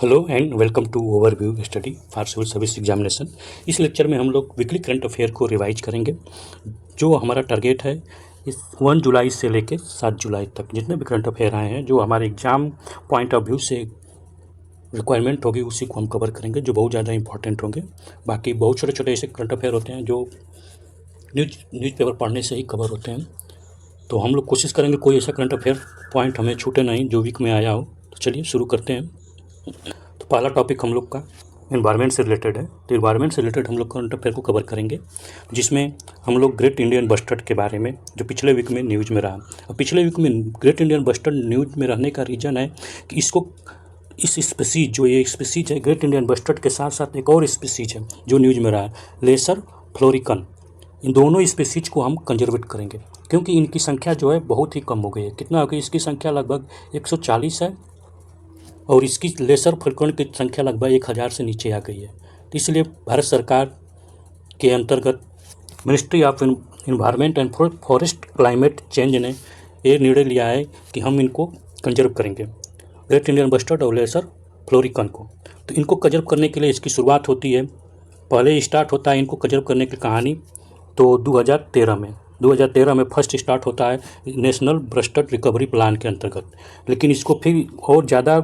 Hello and welcome to overview study for civil service examination. इस lecture में हम लोग वीकली करंट अफेयर को रिवाइज करेंगे। जो हमारा टारगेट है इस 1 जुलाई से लेकर 7 जुलाई तक जितने भी करंट अफेयर आए हैं, जो हमारे एग्ज़ाम पॉइंट ऑफ व्यू से रिक्वायरमेंट होगी, उसी को हम कवर करेंगे, जो बहुत ज़्यादा इंपॉर्टेंट होंगे। बाकी बहुत छोटे छोटे ऐसे करंट अफेयर होते हैं जो न्यूज़पेपर पढ़ने से ही कवर होते हैं। तो हम लोग कोशिश करेंगे कोई ऐसा करंट अफेयर पॉइंट हमें छूटे नहीं जो वीक में आया हो। तो चलिए शुरू करते हैं। तो पहला टॉपिक हम लोग का एनवायरनमेंट से रिलेटेड है। तो एनवायरनमेंट से रिलेटेड हम लोग करंट अफेयर को कवर करेंगे, जिसमें हम लोग ग्रेट इंडियन बस्टर्ड के बारे में, जो पिछले वीक में न्यूज़ में रहा। और पिछले वीक में ग्रेट इंडियन बस्टर्ड न्यूज़ में रहने का रीज़न है कि इसको इस स्पीसीज, जो ये स्पीसीज है ग्रेट इंडियन बस्टर्ड के साथ साथ एक और स्पीसीज है जो न्यूज़ में रहा है, लेसर फ्लोरिकन। इन दोनों स्पीसीज को हम कंजर्वेट करेंगे क्योंकि इनकी संख्या जो है बहुत ही कम हो गई है। कितना हो गई? इसकी संख्या लगभग 140 है और इसकी लेसर फ्लोरिकन की संख्या लगभग 1000 से नीचे आ गई है। तो इसलिए भारत सरकार के अंतर्गत ministry of environment and forest climate change ने ये निर्णय लिया है कि हम इनको कंजर्व करेंगे, ग्रेट इंडियन बस्टर्ड और लेसर फ्लोरिकन को। तो इनको कंजर्व करने के लिए इसकी शुरुआत होती है, पहले स्टार्ट होता है इनको कंजर्व करने की कहानी तो 2013 में फर्स्ट स्टार्ट होता है नेशनल बस्टर्ड रिकवरी प्लान के अंतर्गत। लेकिन इसको फिर और ज़्यादा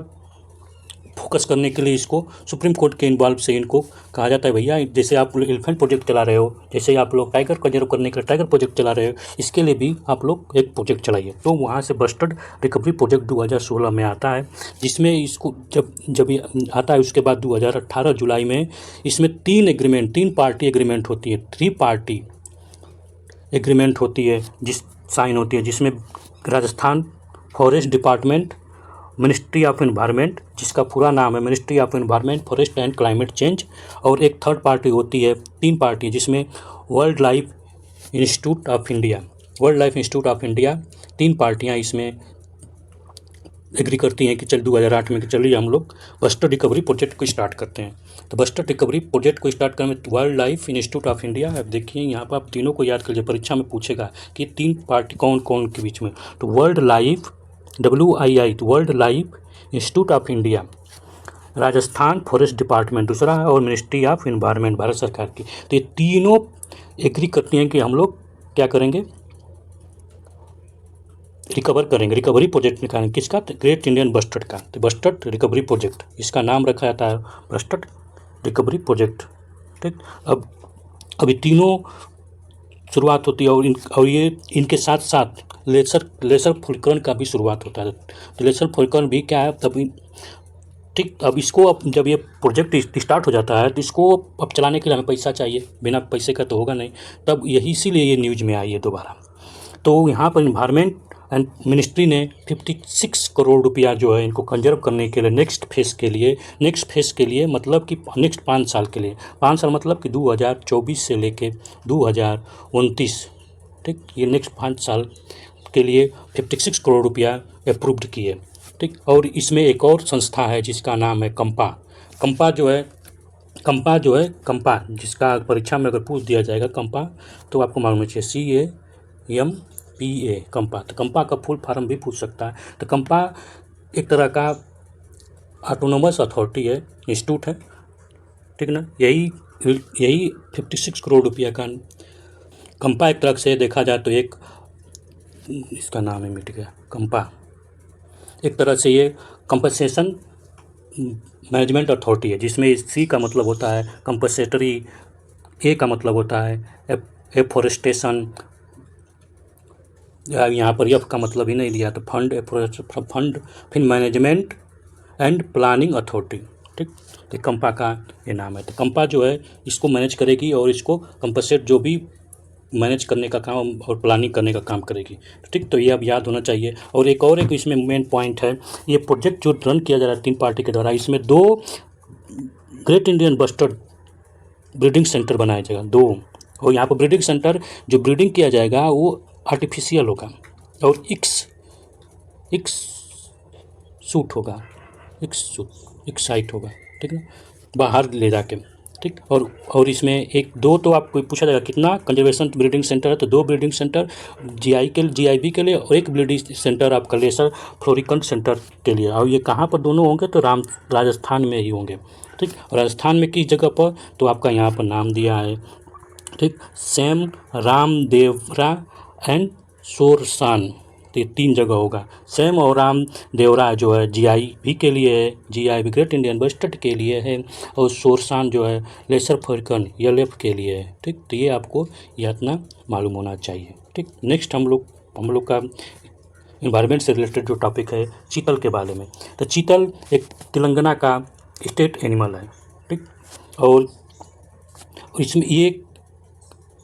फोकस करने के लिए इसको सुप्रीम कोर्ट के इन्वॉल्व से इनको कहा जाता है, भैया जैसे आप एलिफेंट प्रोजेक्ट चला रहे हो, जैसे आप लोग टाइगर कंजर्व करने के लिए टाइगर प्रोजेक्ट चला रहे हो, इसके लिए भी आप लोग एक प्रोजेक्ट चलाइए। तो वहाँ से बस्टर्ड रिकवरी प्रोजेक्ट 2016 में आता है, जिसमें इसको जब ये आता है उसके बाद 2018 जुलाई में इसमें 3 पार्टी एग्रीमेंट होती है, 3 पार्टी एग्रीमेंट होती है साइन होती है, जिसमें Rajasthan forest department, ministry of environment, जिसका पूरा नाम है ministry of environment forest and climate change, और एक थर्ड पार्टी होती है, 3 पार्टी, जिसमें world life institute of India 3 पार्टियाँ इसमें एग्री करती हैं कि चल 2008 में कि चलिए हम लोग बस्टर्ड रिकवरी प्रोजेक्ट को स्टार्ट करते हैं। तो बस्टर्ड रिकवरी प्रोजेक्ट को स्टार्ट करने में world life institute of India, अब देखिए यहाँ पर आप तीनों को याद कर लीजिए, परीक्षा में पूछेगा कि 3 पार्टी कौन कौन के बीच में। तो वर्ल्ड लाइफ WII, तो world life institute of India, Rajasthan forest department दूसरा है, और मिनिस्ट्री ऑफ एनवायरनमेंट भारत सरकार की। तो ये तीनों एग्री करती हैं कि हम लोग क्या करेंगे, रिकवरी प्रोजेक्ट निकालेंगे। किसका? ग्रेट इंडियन बस्टर्ड का। तो बस्टर्ड रिकवरी प्रोजेक्ट, इसका नाम रखा जाता है बस्टर्ड रिकवरी प्रोजेक्ट। ठीक, अब अभी तीनों शुरुआत होती है और ये इनके साथ साथ लेसर फ्लोरिकन का भी शुरुआत होता है। तो लेसर फ्लोरिकन भी क्या है तभी। ठीक, अब इसको अब जब ये प्रोजेक्ट स्टार्ट हो जाता है तो इसको अब चलाने के लिए हमें पैसा चाहिए, बिना पैसे का तो होगा नहीं। तब यही इसीलिए ये न्यूज़ में आई है दोबारा। तो यहाँ पर इन्वायरमेंट एंड मिनिस्ट्री ने 56 करोड़ रुपया जो है इनको कंजर्व करने के लिए नेक्स्ट फेज़ के लिए मतलब कि नेक्स्ट 5 साल के लिए, 5 साल मतलब कि 2024 से लेके 2029, ठीक, ये नेक्स्ट 5 साल के लिए 56 करोड़ रुपया अप्रूव्ड किए। ठीक, और इसमें एक और संस्था है जिसका नाम है कंपा जिसका परीक्षा में अगर पूछ दिया जाएगा कंपा, तो आपको मालूम चाहिए CAMPA कंपा। तो कंपा का फुल फॉर्म भी पूछ सकता है। तो कंपा एक तरह का ऑटोनोमस अथॉरिटी है, इंस्टीट्यूट है, ठीक ना। यही 56 करोड़ रुपया का कंपा एक तरह से देखा जाए तो एक, इसका नाम है मिट गया, कंपा एक तरह से ये कंपनसेशन मैनेजमेंट अथॉरिटी है, जिसमें C का मतलब होता है कंपनसेटरी, A का मतलब होता है एफॉरेस्टेशन, यहाँ पर F का मतलब ही नहीं दिया, तो फंड फिर मैनेजमेंट एंड प्लानिंग अथॉरिटी। ठीक, तो कंपा का ये नाम है। तो कंपा जो है इसको मैनेज करेगी और इसको कंपनसेट जो भी मैनेज करने का काम और प्लानिंग करने का काम करेगी। ठीक, तो ये अब याद होना चाहिए। और एक इसमें मेन पॉइंट है, ये प्रोजेक्ट जो रन किया जा रहा है 3 पार्टी के द्वारा, इसमें 2 great Indian bustard breeding centre बनाया जाएगा, 2। और यहाँ पर ब्रीडिंग सेंटर जो ब्रीडिंग किया जाएगा वो आर्टिफिशियल होगा और एक्स साइट होगा, ठीक है, बाहर ले जाके। ठीक। और इसमें एक दो तो आपको पूछा जाएगा कितना कंजर्वेशन ब्रीडिंग सेंटर है, तो 2 ब्रीडिंग सेंटर जीआईबी के लिए और 1 ब्रीडिंग सेंटर आपका लेसर फ्लोरिकन सेंटर के लिए। और ये कहाँ पर दोनों होंगे, तो राजस्थान में ही होंगे। ठीक। और राजस्थान में किस जगह पर, तो आपका यहाँ पर नाम दिया है। ठीक। सैम, रामदेवरा एंड सोरसान, तो ये 3 जगह होगा। सैम और रामदेवरा जो है जीआईबी के लिए है, जीआईबी ग्रेट इंडियन बस्टर्ड के लिए है, और सोरसान जो है लेसर फ्लोरिकन एलएफ के लिए है। ठीक। तो ये आपको यह इतना मालूम होना चाहिए। ठीक। नेक्स्ट हम लोग का इन्वायरमेंट से रिलेटेड जो टॉपिक है चीतल के बारे में। तो चीतल एक तेलंगाना का स्टेट एनिमल है। ठीक। और इसमें ये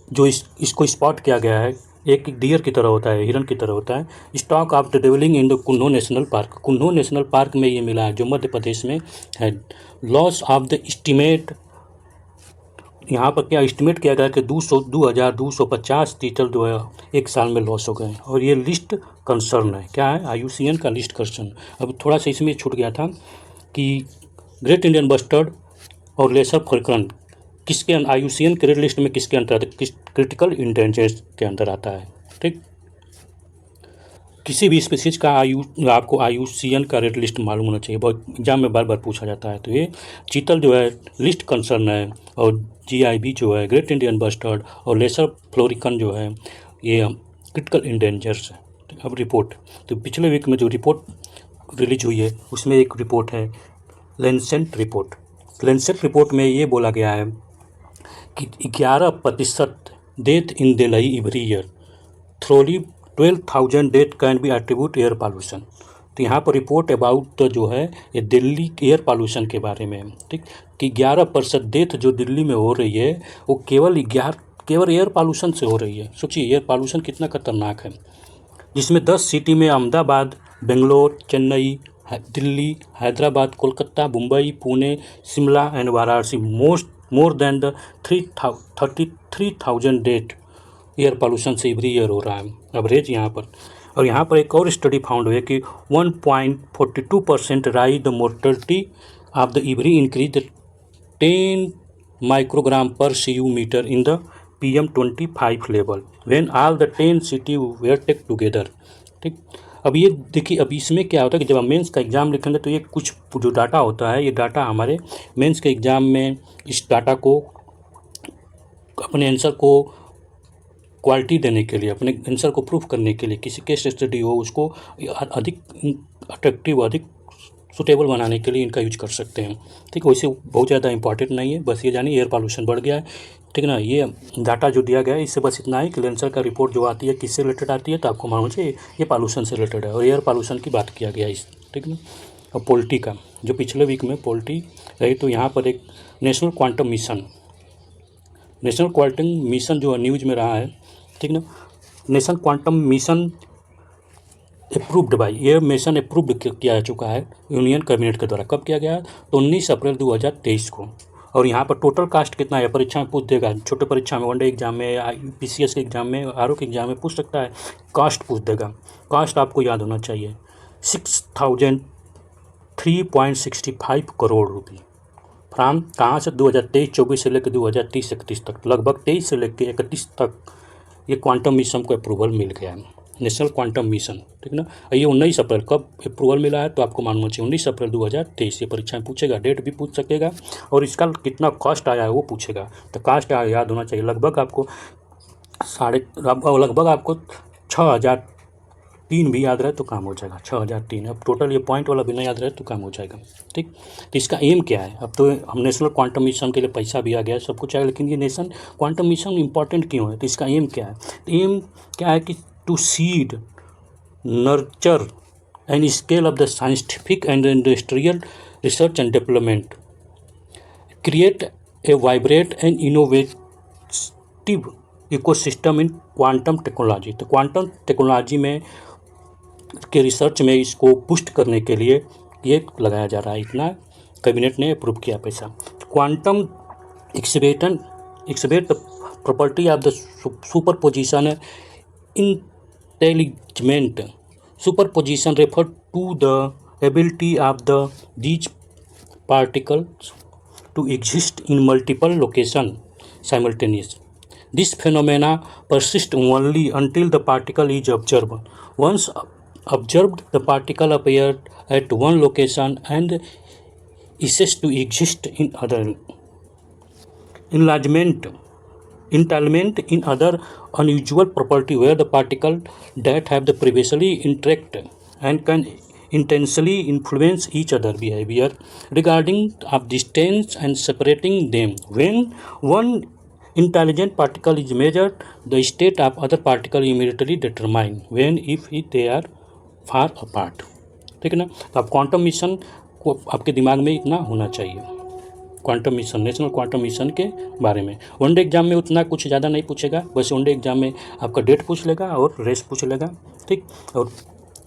जो इसको स्पॉट किया गया है, एक डियर की तरह होता है, हिरन की तरह होता है। Stock of the dwelling in the Kuno national park, Kuno national park में ये मिला है, जो मध्य प्रदेश में है। लॉस ऑफ द एस्टिमेट, यहाँ पर क्या एस्टिमेट किया गया कि 2250 चीतल जो है एक साल में लॉस हो गए। और ये लिस्ट कंसर्न है, क्या है, IUCN का लिस्ट कंसर्न। अब थोड़ा सा इसमें छूट गया था कि ग्रेट इंडियन बस्टर्ड और लेसर फ्लोरिकन किसके IUCN के रेड लिस्ट में किसके अंतर आता है, क्रिटिकल इंडेंजर्स के अंदर आता है। ठीक। किसी भी स्पीसीज का आपको IUCN का रेड लिस्ट मालूम होना चाहिए, बहुत एग्जाम में बार बार पूछा जाता है। तो ये चीतल जो है लिस्ट कंसर्न है, और GIB जो है ग्रेट इंडियन बस्टर्ड और लेसर फ्लोरिकन जो है ये क्रिटिकल इंडेंजर्स है। अब रिपोर्ट, तो पिछले वीक में जो रिपोर्ट रिलीज हुई है उसमें एक रिपोर्ट है लैंसेट रिपोर्ट। लैंसेट रिपोर्ट में ये बोला गया है कि 11% death in Delhi every year, thoroughly 12,000 death can be attribute air pollution. तो यहाँ पर रिपोर्ट अबाउट जो है ये दिल्ली एयर पॉल्यूशन के बारे में। ठीक। कि 11% डेथ जो दिल्ली में हो रही है वो केवल एयर पॉल्यूशन से हो रही है। सोचिए एयर पॉल्यूशन कितना खतरनाक है, जिसमें 10 सिटी में Ahmedabad, Bangalore, Chennai, Delhi, Hyderabad, Kolkata, Mumbai, Pune, Shimla and Varanasi more than the 33,000 death air pollution से एवरी ईयर हो रहा है एवरेज यहाँ पर। और यहाँ पर एक और स्टडी फाउंड हुई कि 1.42% rise the mortality of the every increase the 10 microgram per CU metre in the PM25 level when all the 10 city were take together. ठीक। अब ये देखिए, अब इसमें क्या होता है कि जब हम मेंस का एग्ज़ाम लिखेंगे तो ये कुछ जो डाटा होता है, ये डाटा हमारे मेंस के एग्ज़ाम में इस डाटा को अपने आंसर को क्वालिटी देने के लिए, अपने आंसर को प्रूफ करने के लिए, किसी केस स्टडी हो उसको अधिक अट्रैक्टिव, अधिक सुटेबल बनाने के लिए इनका यूज कर सकते हैं। ठीक। वैसे बहुत ज़्यादा इंपॉर्टेंट नहीं है, बस ये जानिए एयर पॉल्यूशन बढ़ गया है। ठीक ना। ये डाटा जो दिया गया है इससे बस इतना है कि लेंसर का रिपोर्ट जो आती है किससे रिलेटेड आती है, तो आपको मालूम चाहिए ये पॉल्यूशन से रिलेटेड है, और एयर पॉल्यूशन की बात किया गया इस। ठीक ना। और पोल्ट्री का जो पिछले वीक में पोल्ट्री रही, तो यहाँ पर एक नेशनल क्वांटम मिशन जो न्यूज़ में रहा है। ठीक ना। National quantum mission approved by, ये मिशन अप्रूव्ड किया जा चुका है यूनियन कैबिनेट के द्वारा। कब किया गया, तो 19 अप्रैल 2023 को। और यहाँ पर टोटल कास्ट कितना है, परीक्षा में पूछ देगा, छोटे परीक्षा में, वनडे एग्जाम में, PCS के एग्जाम में, RO के एग्जाम में पूछ सकता है, कास्ट पूछ देगा। कास्ट आपको याद होना चाहिए 6,003.65 करोड़ रुपये। फ्राम कहाँ से, 2023-24 से लेकर 2030-31 तक, लगभग 23 से लेकर 31 तक ये क्वांटम मिशन को अप्रूवल मिल गया है, नेशनल क्वांटम मिशन। ठीक ना। ये 19 अप्रैल कब अप्रूवल मिला है, तो आपको मालूम चाहिए 19 अप्रैल 2023। ये परीक्षा में पूछेगा, डेट भी पूछ सकेगा, और इसका कितना कॉस्ट आया है वो पूछेगा। तो कास्ट याद होना चाहिए, लगभग आपको 6,003 भी याद रहे तो काम हो जाएगा, 6,003। अब टोटल ये पॉइंट वाला भी नहीं याद रहे तो काम हो जाएगा। ठीक। तो इसका एम क्या है, अब तो हम नेशनल क्वांटम मिशन के लिए पैसा भी आ गया, सब कुछ आएगा, लेकिन ये नेशनल क्वांटम मिशन इंपॉर्टेंट क्यों है, तो इसका एम क्या है। एम क्या है कि to seed, nurture and scale of the scientific and industrial research and development, create a vibrate and innovative ecosystem in quantum technology. तो क्वांटम टेक्नोलॉजी में के रिसर्च में इसको पुष्ट करने के लिए ये लगाया जा रहा है, इतना कैबिनेट ने अप्रूव किया पैसा। Quantum exhibit property of the superposition entanglement. Superposition refer to the ability of the these particles to exist in multiple locations simultaneously. This phenomena persists only until the particle is observed. Once observed, the particle appears at one location and ceases to exist in other. Entailment in other unusual property where the particle that have the previously interact and can intensely influence each other behavior regarding of distance and separating them. When one intelligent particle is measured, the state of other particle immediately determine when if they are far apart. ठीक है ना। तो आप quantum mission को आपके दिमाग में इतना होना चाहिए, quantum mission, national quantum mission के बारे में। वनडे एग्जाम में उतना कुछ ज़्यादा नहीं पूछेगा, बस वनडे एग्जाम में आपका डेट पूछ लेगा और रेस पूछ लेगा, ठीक, और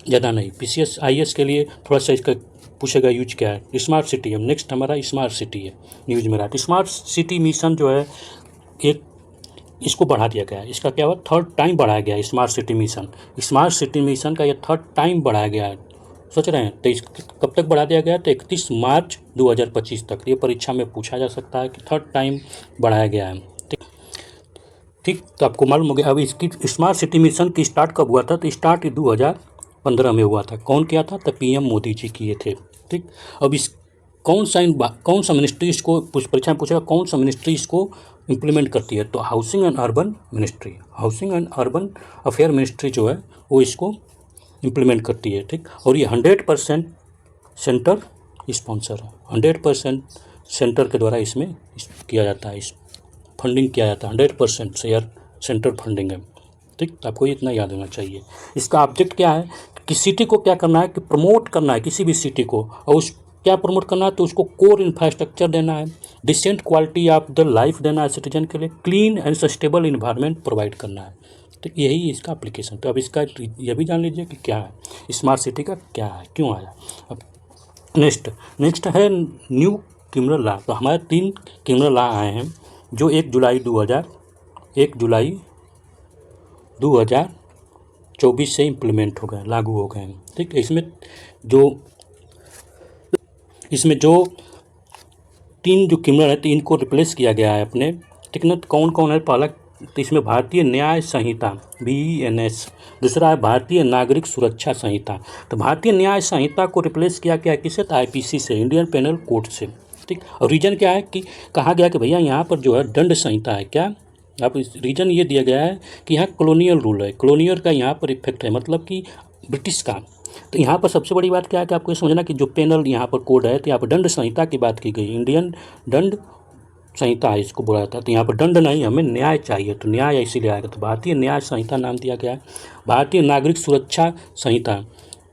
ज़्यादा नहीं। पीसीएस आईएएस के लिए थोड़ा सा इसका पूछेगा यूज क्या है। स्मार्ट सिटी है नेक्स्ट, हमारा स्मार्ट सिटी है न्यूज में रहा। तो स्मार्ट सिटी मिशन जो है एक इसको बढ़ा दिया गया है, इसका क्या हुआ, थर्ड टाइम बढ़ाया गया है smart city mission. Smart city mission का ये थर्ड टाइम बढ़ाया गया है, सोच रहे हैं। तो इस कब तक बढ़ा दिया गया, तो 31 मार्च 2025 तक। ये परीक्षा में पूछा जा सकता है कि थर्ड टाइम बढ़ाया गया है, ठीक। तो आपको मालूम हो गया। अब इसकी स्मार्ट सिटी मिशन की स्टार्ट कब हुआ था, तो स्टार्ट 2015 में हुआ था। कौन किया था, तो पीएम मोदी जी किए थे, ठीक। अब इस कौन सा मिनिस्ट्री इसको परीक्षा में पूछेगा, कौन सा मिनिस्ट्री इसको इम्प्लीमेंट करती है, तो housing and urban ministry, housing and urban affair ministry जो है वो इसको इम्प्लीमेंट करती है, ठीक। और ये 100% सेंटर स्पॉन्सर है, 100% सेंटर के द्वारा इसमें किया जाता है, इस फंडिंग किया जाता है, 100% शेयर सेंटर फंडिंग है, ठीक। तो आपको इतना याद होना चाहिए। इसका ऑब्जेक्ट क्या है कि सिटी को क्या करना है कि प्रमोट करना है, किसी भी सिटी को, और उस क्या प्रमोट करना है, तो उसको कोर इंफ्रास्ट्रक्चर देना है, decent quality of the life देना है सिटीजन के लिए, clean and sustainable environment provide करना है, तो यही इसका एप्लीकेशन। तो अब इसका यह भी जान लीजिए कि क्या है स्मार्ट सिटी का, क्या है, क्यों आया। अब नेक्स्ट है न्यू क्रिमिनल लॉ। तो हमारे 3 क्रिमिनल लॉ आए हैं जो 1 जुलाई 2024 से इम्प्लीमेंट हो गए, लागू हो गए हैं, ठीक। इसमें जो 3 जो क्रिमिनल है, 3 को रिप्लेस किया गया है अपने, ठीक ना। कौन कौन है, पहला तो इसमें भारतीय न्याय संहिता BENS, दूसरा है भारतीय नागरिक सुरक्षा संहिता। तो भारतीय न्याय संहिता को रिप्लेस किया गया किससे, तो IPC से, इंडियन पेनल कोड से, ठीक। और रीजन क्या है कि कहा गया कि भैया यहाँ पर जो है दंड संहिता है, क्या आप रीजन ये दिया गया है कि यहाँ कॉलोनियल रूल है, कॉलोनियल का यहाँ पर इफेक्ट है, मतलब कि ब्रिटिश का। तो यहाँ पर सबसे बड़ी बात क्या है कि आपको ये समझना कि जो पेनल यहाँ पर कोड है, तो यहाँ पर दंड संहिता की बात की गई, इंडियन दंड संहिता है इसको बोला जाता है। तो यहाँ पर दंड नहीं, हमें न्याय चाहिए, तो न्याय इसीलिए आएगा, तो भारतीय न्याय संहिता नाम दिया गया है। भारतीय नागरिक सुरक्षा संहिता,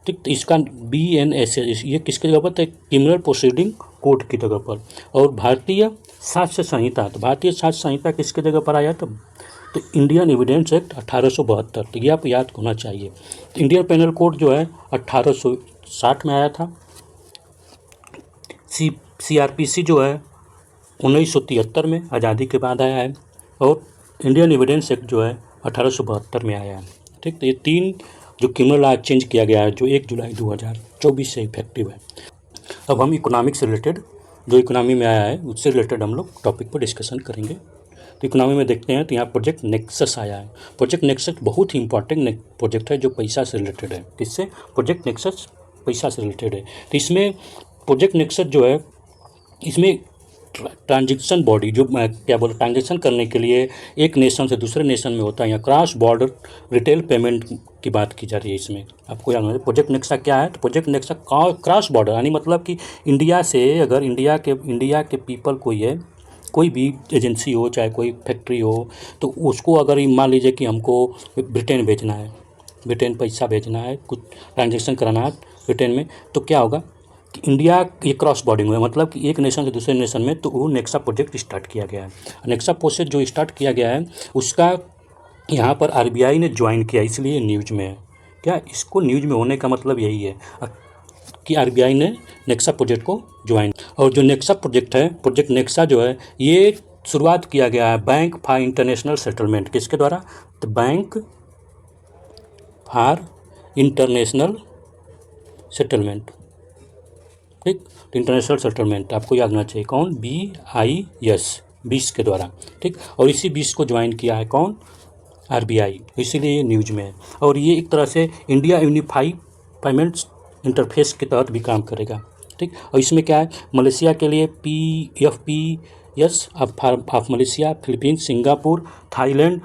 ठीक। तो इसका BNS ये किसकी जगह पर, तो क्रिमिनल प्रोसीडिंग कोड की जगह पर। और भारतीय साक्ष्य संहिता, तो भारतीय साक्ष्य संहिता किसकी जगह पर आया, तो इंडियन एविडेंस एक्ट 1872, तो ये आप याद होना चाहिए। तो इंडियन पेनल कोड जो है 1860 में आया था। CRPC जो है 1973 में आज़ादी के बाद आया है, और इंडियन एविडेंस एक्ट जो है 1872 में आया है, ठीक। तो ये 3 जो क्रिमिनल लॉ चेंज किया गया है जो 1 जुलाई 2024 से इफेक्टिव है। अब हम इकोनॉमिक से रिलेटेड, जो इकोनॉमी में आया है उससे रिलेटेड हम लोग टॉपिक पर डिस्कशन करेंगे। तो इकोनॉमी में देखते हैं, तो यहाँ प्रोजेक्ट नेक्सस आया है। प्रोजेक्ट नेक्सस बहुत ही इंपॉर्टेंट प्रोजेक्ट है जो पैसा से रिलेटेड है। किससे, प्रोजेक्ट नेक्सस पैसा से रिलेटेड है। तो इसमें प्रोजेक्ट नेक्सस जो है, इसमें ट्रांजैक्शन बॉडी जो ट्रांजैक्शन करने के लिए एक नेशन से दूसरे नेशन में होता है, या क्रॉस बॉर्डर रिटेल पेमेंट की बात की जा रही है। इसमें आपको याद होना, प्रोजेक्ट नेक्सा क्या है, तो प्रोजेक्ट नेक्सा क्रॉस बॉर्डर, यानी मतलब कि इंडिया से, अगर इंडिया के पीपल कोई भी एजेंसी हो, चाहे कोई फैक्ट्री हो, तो उसको अगर मान लीजिए कि हमको ब्रिटेन भेजना है, ब्रिटेन पैसा भेजना है, कुछ ट्रांजैक्शन कराना है ब्रिटेन में, तो क्या होगा कि इंडिया ये क्रॉस बॉर्डिंग है, मतलब कि एक नेशन से दूसरे नेशन में, तो वो नेक्सा प्रोजेक्ट स्टार्ट किया गया है। नेक्सा प्रोजेक्ट जो स्टार्ट किया गया है उसका यहाँ पर RBI ने ज्वाइन किया, इसलिए न्यूज में है। क्या इसको न्यूज में होने का मतलब यही है कि RBI ने नेक्सा प्रोजेक्ट को ज्वाइन। और जो नेक्सा प्रोजेक्ट है, प्रोजेक्ट नेक्सा जो है, ये शुरुआत किया गया है बैंक फॉर इंटरनेशनल सेटलमेंट, किसके द्वारा, तो बैंक फॉर इंटरनेशनल सेटलमेंट ठीक। तो इंटरनेशनल सेटलमेंट आपको याद होना चाहिए कौन, BIS 20 के द्वारा, ठीक। और इसी 20 को ज्वाइन किया है कौन, RBI, इसीलिए ये न्यूज में है। और ये एक तरह से इंडिया यूनिफाइड पेमेंट्स इंटरफेस के तहत भी काम करेगा, ठीक। और इसमें क्या है, मलेशिया के लिए PFPS of Malaysia, Philippines, Singapore, Thailand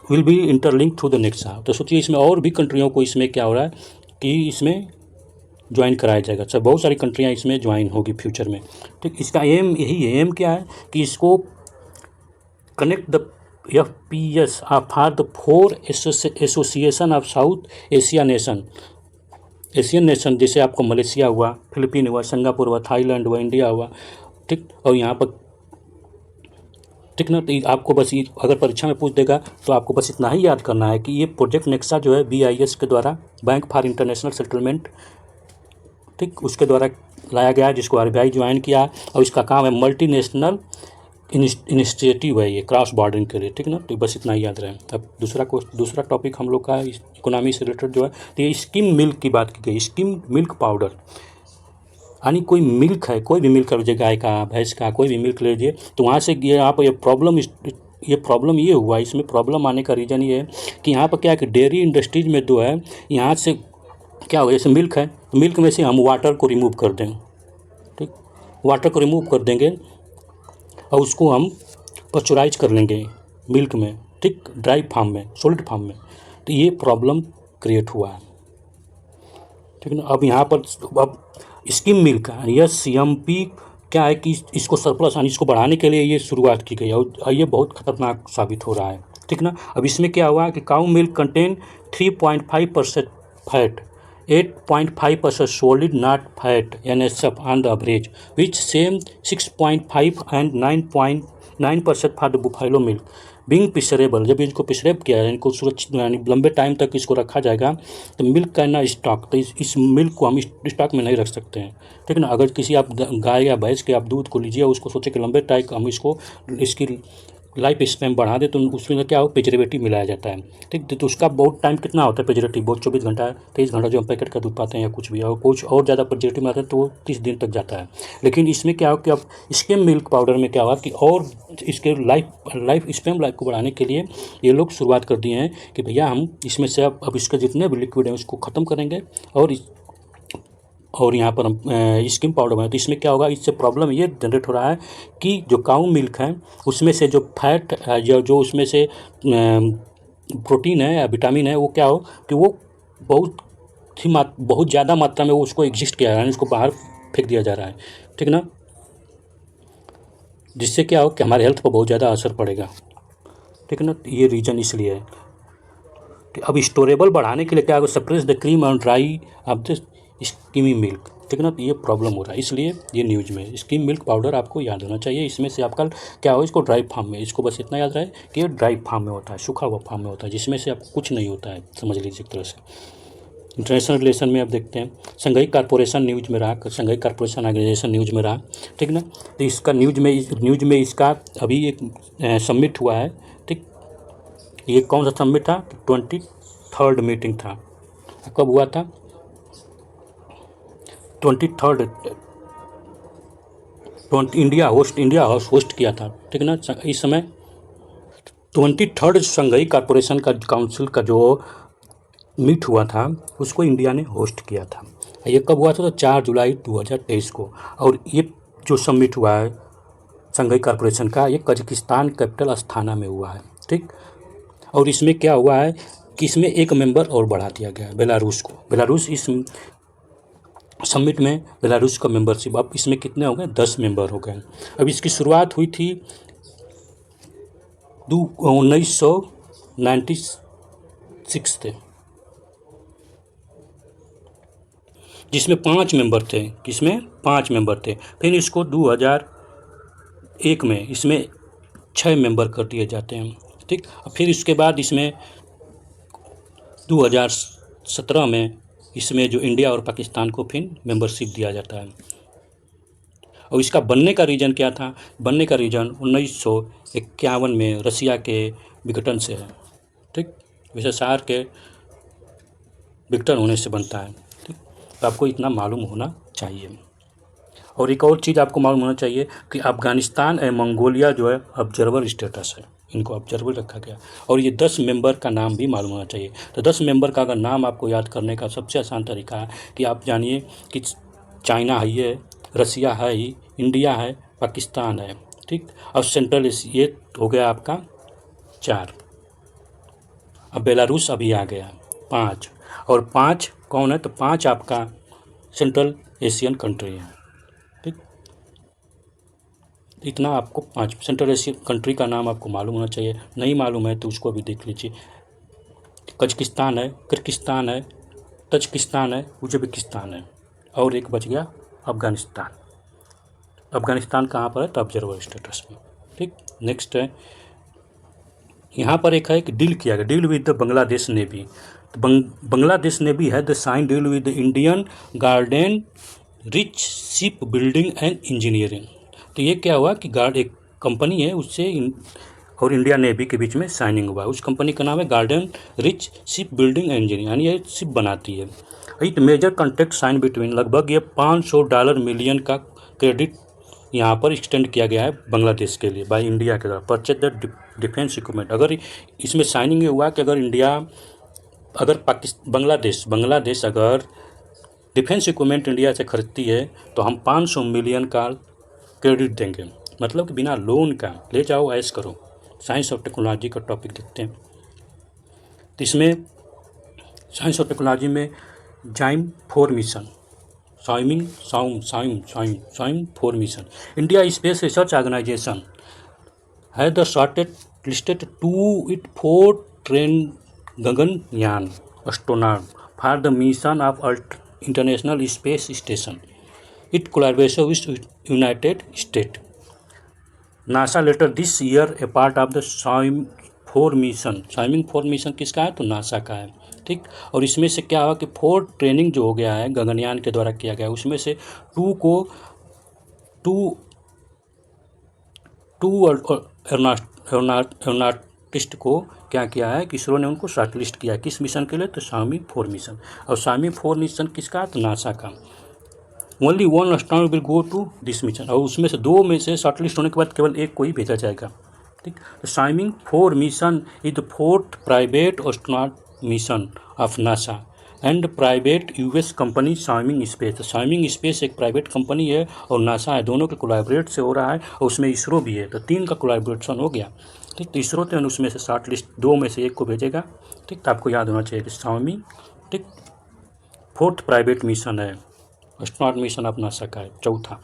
will be interlink through the Nexa. तो सोचिए इसमें और भी कंट्रियों को इसमें क्या हो रहा है कि इसमें ज्वाइन कराया जाएगा। अच्छा, बहुत सारी कंट्रियाँ इसमें ज्वाइन होगी फ्यूचर में, ठीक। इसका एम यही है, एम क्या है कि इसको connect the FPS for the 4 association of south Asia nation, Asian nation, जैसे आपको मलेशिया हुआ, फिलीपीन हुआ, सिंगापुर हुआ, थाईलैंड हुआ, इंडिया हुआ, ठीक। और यहाँ पर ठीक ना, तो आपको बस अगर परीक्षा में पूछ देगा तो आपको बस इतना ही याद करना है कि ये प्रोजेक्ट नेक्सा जो है BIS के द्वारा, बैंक फॉर इंटरनेशनल सेटलमेंट, ठीक, उसके द्वारा लाया गया है, जिसको RBI ज्वाइन किया। और इसका काम है मल्टीनेशनल इनिशिएटिव है ये क्रॉस बॉर्डरिंग के लिए, ठीक ना। तो बस इतना ही याद रहे। अब दूसरा टॉपिक हम लोग का इकोनॉमी से रिलेटेड जो है, तो ये स्किम मिल्क की बात की गई। स्किम मिल्क पाउडर यानी कोई मिल्क है, कोई भी मिल्क कर लीजिए, गाय का, भैंस का, कोई भी मिल्क ले लीजिए, तो वहाँ से ये आप ये प्रॉब्लम ये हुआ। इसमें प्रॉब्लम आने का रीज़न ये है कि यहाँ पर क्या है कि डेयरी इंडस्ट्रीज में जो है, यहाँ से क्या हो, जैसे मिल्क है तो मिल्क में से हम वाटर को रिमूव कर दें, ठीक, वाटर को रिमूव कर देंगे और उसको हम पस्चराइज कर लेंगे मिल्क में, ठीक, ड्राई फार्म में, सॉलिड फार्म में, तो ये प्रॉब्लम क्रिएट हुआ है, ठीक ना। अब यहाँ पर अब स्किम मिल्क का यह CMP क्या है कि इसको सरप्लस यानी इसको बढ़ाने के लिए ये शुरुआत की गई और ये बहुत खतरनाक साबित हो रहा है, ठीक ना। अब इसमें क्या हुआ कि cow milk contain 3.5% fat, 8.5% solid not fat NSF on the average, which same 6.5 and 9.9% for the buffalo milk. Being perishable, जब इसको पिसरेब किया जाए, इनको सुरक्षित यानी लंबे टाइम तक इसको रखा जाएगा, तो मिल्क का ना स्टॉक, तो इस मिल्क को हम स्टॉक में नहीं रख सकते हैं, ठीक है ना। अगर किसी आप गाय या भैंस के आप दूध को लीजिए, उसको सोचे कि लंबे टाइम हम इसकी लाइफ स्पैन बढ़ा दे, तो उसमें क्या हो, प्रिजर्वेटिव मिलाया जाता है, ठीक। तो उसका बहुत टाइम कितना होता है प्रिजर्वेटिव, बहुत 24 घंटा 23 घंटा जो हम पैकेट का दूध पाते हैं या कुछ भी, और कुछ और ज़्यादा प्रिजर्वेटिव में आता है तो वो 30 दिन तक जाता है। लेकिन इसमें क्या हो कि अब स्किम मिल्क पाउडर में क्या हुआ कि और इसके लाइफ स्पैन लाइफ को बढ़ाने के लिए ये लोग शुरुआत कर दिए हैं कि भैया हम इसमें से अब इसके जितने भी लिक्विड हैं उसको ख़त्म करेंगे और यहाँ पर हम स्किम पाउडर बनाए। तो इसमें क्या होगा, इससे प्रॉब्लम ये जनरेट हो रहा है कि जो काऊ मिल्क है उसमें से जो फैट जो उसमें से प्रोटीन है या विटामिन है, वो क्या हो कि वो बहुत ज़्यादा मात्रा में वो उसको एग्जिस्ट किया जा रहा है, उसको बाहर फेंक दिया जा रहा है, ठीक ना। जिससे क्या हो कि हमारे हेल्थ पर बहुत ज़्यादा असर पड़ेगा, ठीक है ना। ये रीज़न इसलिए है कि अब स्टोरेबल बढ़ाने के लिए क्या होगा, सप्रेस द क्रीम और ड्राई ऑफ द स्किमी मिल्क, ठीक है ना। तो ये प्रॉब्लम हो रहा है, इसलिए ये न्यूज़ में स्किम मिल्क पाउडर आपको याद होना चाहिए। इसमें से आपका क्या हो, इसको ड्राई फार्म में, इसको बस इतना याद रहे कि ये ड्राई फार्म में होता है, सूखा हुआ फार्म में होता है, जिसमें से आपको कुछ नहीं होता है, समझ लीजिए एक तरह से। इंटरनेशनल रिलेशन में आप देखते हैं, संघाई कॉर्पोरेशन न्यूज़ में रहा, संघाई कॉर्पोरेशन ऑर्गेनाइजेशन न्यूज़ में रहा, ठीक ना। तो इसका न्यूज़ में इसका अभी एक सबमिट हुआ है, ठीक। ये कौन सा सबमिट था, 23rd मीटिंग था, कब हुआ था, 23rd इंडिया होस्ट किया था, ठीक ना। इस समय 23rd संघाई कॉर्पोरेशन का काउंसिल का जो मीट हुआ था उसको इंडिया ने होस्ट किया था। ये कब हुआ था, तो 4 जुलाई 2023 को। और ये जो समिट हुआ है संघाई कॉर्पोरेशन का, ये कजाकिस्तान कैपिटल अस्थाना में हुआ है, ठीक। और इसमें क्या हुआ है कि इसमें एक मेंबर और बढ़ा दिया गया है, बेलारूस को। बेलारूस इस समिट में बेलारूस का मेंबरशिप, अब इसमें कितने हो गए, 10 मेंबर हो गए। अब इसकी शुरुआत हुई थी 1996 थे, जिसमें 5 मेंबर थे, किसमें 5 मेंबर थे। फिर इसको 2001 में इसमें 6 मेंबर कर दिए जाते हैं, ठीक। फिर इसके बाद इसमें 2017 में इसमें जो इंडिया और पाकिस्तान को फिर मेंबरशिप दिया जाता है। और इसका बनने का रीज़न क्या था, बनने का रीज़न 1951 में रसिया के विघटन से है, ठीक। विशेषार के विघटन होने से बनता है, ठीक। तो आपको इतना मालूम होना चाहिए। और एक और चीज़ आपको मालूम होना चाहिए कि अफ़गानिस्तान एंड मंगोलिया जो है ऑब्जर्वर स्टेटस है, इनको ऑब्जर्वर रखा गया। और ये 10 मेंबर का नाम भी मालूम होना चाहिए। तो 10 मेंबर का अगर नाम आपको याद करने का सबसे आसान तरीका है कि आप जानिए कि चाइना है, ये रसिया है, ही इंडिया है, पाकिस्तान है, ठीक। और सेंट्रल एशिया ये हो गया आपका 4। अब बेलारूस अभी आ गया 5। और 5 कौन है, तो 5 आपका सेंट्रल एशियन कंट्री है, ठीक। इतना आपको 5 सेंट्रल एशियन कंट्री का नाम आपको मालूम होना चाहिए। नहीं मालूम है तो उसको भी देख लीजिए। कजाकिस्तान है, किर्गिस्तान है, तजिकिस्तान है, उज्बेकिस्तान है, और एक बच गया अफ़गानिस्तान। अफ़गानिस्तान कहाँ पर है, तो ऑब्जर्वर स्टेटस में, ठीक। नेक्स्ट है यहाँ पर एक है कि डील किया गया, deal with the Bangladesh navy. तो बांग्लादेश नेवी है the sign deal with the Indian garden reach ship building and engineering. तो ये क्या हुआ कि गार्ड एक कंपनी है उससे और इंडिया नेवी के बीच में साइनिंग हुआ। उस कंपनी का नाम है garden reach ship building and engineering, यानी ये शिप बनाती है। It major contract sign between, लगभग ये $500 मिलियन का क्रेडिट यहाँ पर एक्सटेंड किया गया है बांग्लादेश के लिए बाय इंडिया के द्वारा। परचेज द डिफेंस इक्विपमेंट, अगर इसमें साइनिंग हुआ कि अगर इंडिया अगर बांग्लादेश अगर डिफेंस इक्विपमेंट इंडिया से खरीदती है तो हम 500 मिलियन का क्रेडिट देंगे, मतलब कि बिना लोन का ले जाओ ऐश करो। साइंस और टेक्नोलॉजी का टॉपिक देखते हैं। तो इसमें साइंस और टेक्नोलॉजी में Axiom 4 mission, Axiom 4 mission, India space research organisation है the shortest listed to it 4 train Gaganyaan astronaut for the mission of international space station. It collaboration with United State. NASA later this year a part of the Axiom 4 mission. साइमिंग 4 mission किसका है, तो NASA का है, ठीक। और इसमें से क्या हुआ कि 4 ट्रेनिंग जो हो गया है गगनयान के द्वारा किया गया, उसमें से 2 को टू एरोनॉटिस्ट को क्या किया है कि इसरो ने उनको शॉर्टलिस्ट किया। किस मिशन के लिए, तो साइमी 4 मिशन। और साइमी 4 मिशन किसका, तो नासा का। Only 1 astronaut will go to this mission, और उसमें से 2 में से शॉर्टलिस्ट होने के बाद केवल 1 को ही भेजा जाएगा, ठीक। तो साइमिंग 4 mission is the 4th private astronaut mission of NASA and private US company साइमिंग स्पेस। तो साइमिंग स्पेस एक प्राइवेट कंपनी है और नासा है, दोनों के कोलैबोरेट से हो रहा है, और उसमें इसरो भी है। तो 3 का कोलैबोरेशन हो गया, ठीक। तो इसरो तो उसमें से शॉर्ट लिस्ट 2 में से 1 को भेजेगा, ठीक। तो आपको याद होना चाहिए कि साइमिंग, ठीक, 4th प्राइवेट मिशन है, एस्ट्रोनॉट मिशन ऑफ नासा का है, चौथा।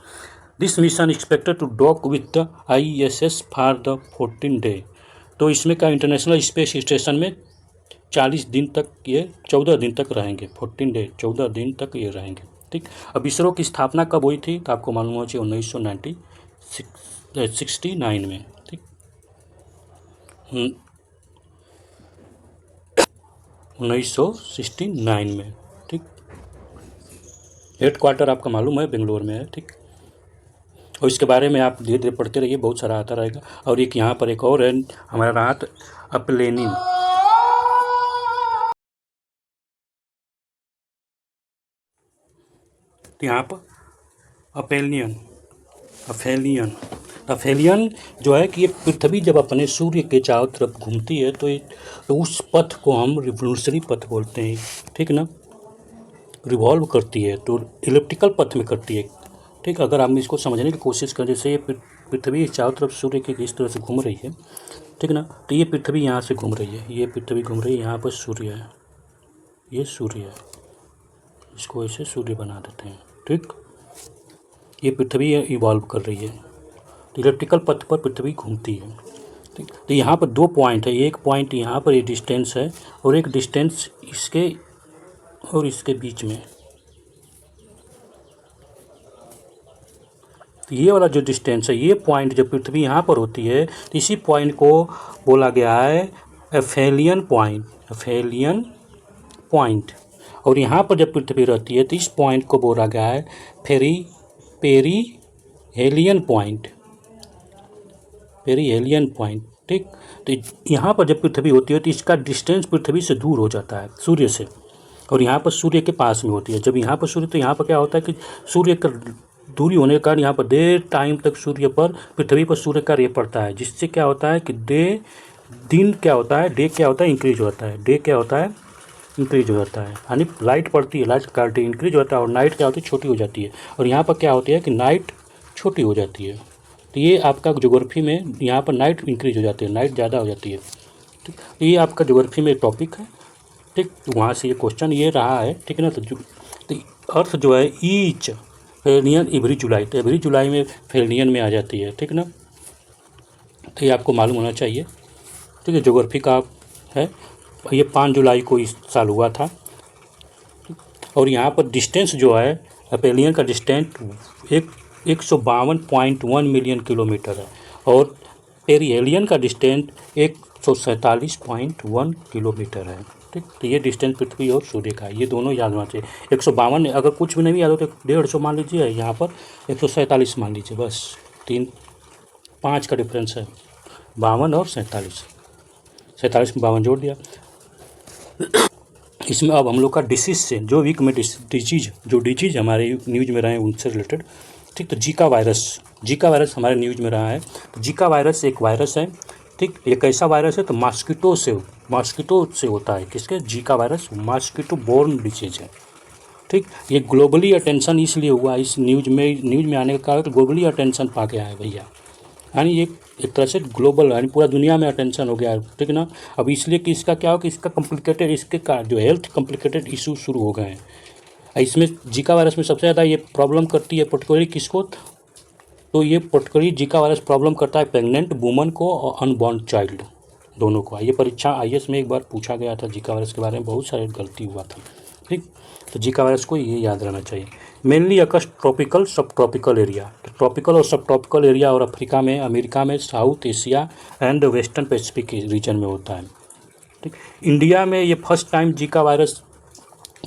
This mission expected to dock with the ISS for the 14 day. तो इसमें का इंटरनेशनल स्पेस स्टेशन में 40 दिन तक, ये 14 दिन तक रहेंगे। 14 डे 14 दिन तक ये रहेंगे, ठीक। अब इसरो की स्थापना कब हुई थी, तो आपको मालूम होना चाहिए 1969 में, ठीक। 1969 में, ठीक। हेडक्वार्टर आपका मालूम है बेंगलोर में है, ठीक। और इसके बारे में आप धीरे धीरे पढ़ते रहिए, बहुत सारा आता रहेगा। और एक यहाँ पर एक और है हमारा राहत अपेलियन। तो यहाँ पर अपेलियन जो है कि ये पृथ्वी जब अपने सूर्य के चारों तरफ घूमती है तो उस पथ को हम रिवोल्यूशनरी पथ बोलते हैं, ठीक ना। रिवॉल्व करती है तो इलिप्टिकल पथ में करती है, ठीक। अगर आप इसको समझने की कोशिश करें, जैसे ये पृथ्वी चारों तरफ सूर्य के इस तरह से घूम रही है, ठीक ना। तो ये पृथ्वी यहाँ से घूम रही है, ये पृथ्वी घूम रही है, यहाँ पर सूर्य है, ये सूर्य है, इसको ऐसे सूर्य बना देते हैं, ठीक। ये पृथ्वी इवॉल्व कर रही है, तो इलेक्ट्रिकल पथ पर पृथ्वी घूमती है, ठीक। तो यहाँ पर 2 पॉइंट है, एक पॉइंट यहाँ पर ये डिस्टेंस है और एक डिस्टेंस इसके और इसके बीच में। तो ये वाला जो डिस्टेंस है, ये पॉइंट जब पृथ्वी यहाँ पर होती है तो इसी पॉइंट को बोला गया है एफेलियन पॉइंट। और यहाँ पर जब पृथ्वी रहती है तो इस पॉइंट को बोला गया है पेरीहेलियन पॉइंट, ठीक। तो यहाँ पर जब पृथ्वी होती है तो इसका डिस्टेंस पृथ्वी से दूर हो जाता है, सूर्य से, और यहाँ पर सूर्य के पास में होती है। जब यहाँ पर सूर्य, तो यहाँ पर क्या होता है कि सूर्य का दूरी होने के कारण यहाँ पर देर टाइम तक सूर्य पर पृथ्वी पर सूर्य का रे पड़ता है, जिससे क्या होता है कि दिन क्या होता है, डे क्या होता है, इंक्रीज होता है, डे क्या होता है, इंक्रीज हो जाता है, यानी लाइट पड़ती है, लाइट का डे इंक्रीज होता है और नाइट क्या होती है, छोटी हो जाती है। और यहाँ पर क्या होती है कि नाइट छोटी हो जाती है। तो ये आपका ज्योग्राफी में यहाँ पर नाइट इंक्रीज हो जाती है, नाइट ज़्यादा हो जाती है। ठीक, तो ये आपका ज्योग्राफी में टॉपिक है। ठीक, वहाँ से ये क्वेश्चन ये रहा है। ठीक है ना। तो अर्थ जो है ईच फेलियन एवरी जुलाई, तो एवरी जुलाई में फेलियन में आ जाती है। ठीक ना। तो ये आपको मालूम होना चाहिए। ठीक है, ज्योग्राफी का है। ये 5 जुलाई को इस साल हुआ था। और यहाँ पर डिस्टेंस जो है अपेलियन का डिस्टेंस 152.1 मिलियन किलोमीटर है और पेरिहेलियन का डिस्टेंस 147.1 किलोमीटर है। ठीक, तो ये डिस्टेंस पृथ्वी और सूर्य का है। ये दोनों याद होना चाहिए। 152, अगर कुछ भी नहीं याद हो तो 150 मान लीजिए, यहाँ पर 147 मान लीजिए, बस 5 का डिफरेंस है, 52 और 47, 47 में 52 जोड़ दिया। इसमें अब हम लोग का डिसीज़ से जो वीक में डिजीज़ हमारे न्यूज में रहे हैं उनसे रिलेटेड। ठीक, तो जीका वायरस हमारे न्यूज में रहा है। तो जीका वायरस एक वायरस है। ठीक, ये कैसा वायरस है, तो मॉस्किटो से होता है। किसके? Zika virus mosquito borne disease है। ठीक, ये ग्लोबली अटेंशन इसलिए हुआ इस न्यूज में आने का कारण ग्लोबली अटेंशन पा के आया भैया, यानी ये एक तरह से ग्लोबल यानी पूरा दुनिया में अटेंशन हो गया है। ठीक ना। अब इसलिए कि इसका क्या हो कि इसका कॉम्प्लिकेटेड इसके का जो हेल्थ कॉम्प्लिकेटेड इशू शुरू हो गए हैं। इसमें जीका वायरस में सबसे ज़्यादा ये प्रॉब्लम करती है पर्टिकुलरली किसको, तो ये पर्टिकुलरली जीका वायरस प्रॉब्लम करता है प्रेग्नेंट वुमन को और अनबॉर्न चाइल्ड दोनों को। ये परीक्षा IAS में एक बार पूछा गया था जीका वायरस के बारे में, बहुत सारे गलती हुआ था। ठीक, तो जीका वायरस को ये याद रहना चाहिए। मेनली अकस ट्रॉपिकल सब ट्रॉपिकल एरिया, तो ट्रॉपिकल और सब ट्रॉपिकल एरिया और अफ्रीका में, अमेरिका में, south Asia and western Pacific region में होता है। ठीक, इंडिया में ये first time Zika virus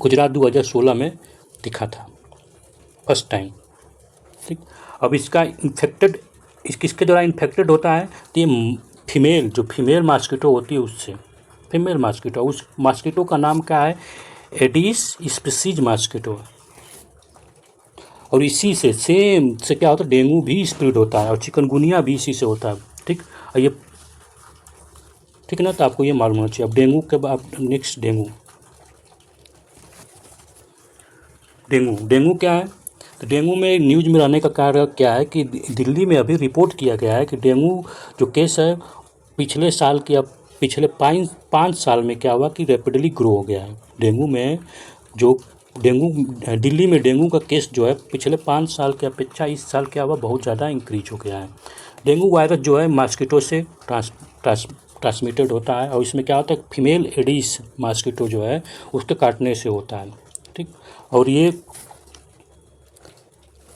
Gujarat 2016 में दिखा था, फर्स्ट टाइम। ठीक, अब इसका किसके द्वारा इन्फेक्टेड होता है, तो ये फीमेल मॉस्किटो होती है उससे, फीमेल मॉस्किटो, उस मॉस्किटो का नाम क्या है, एडिस स्पीसीज मॉस्किटो। और इसी से सेम से क्या होता है, डेंगू भी स्प्रेड होता है और चिकनगुनिया भी इसी से होता है। ठीक, ये ठीक ना। तो आपको ये मालूम होना चाहिए। अब डेंगू के बाद नेक्स्ट डेंगू क्या है, तो डेंगू में न्यूज में रहने का कारण क्या है कि दिल्ली में अभी रिपोर्ट किया गया है कि डेंगू जो केस है पिछले 5 साल में क्या हुआ कि रैपिडली ग्रो हो गया है। दिल्ली में डेंगू का केस जो है पिछले 5 साल की अपेक्षा इस साल क्या हुआ, बहुत ज़्यादा इंक्रीज हो गया है। डेंगू वायरस जो है मॉस्किटो से ट्रांसमिटेड होता है और इसमें क्या होता है, फीमेल एडिस मॉस्किटो जो है उसके काटने से होता है। ठीक,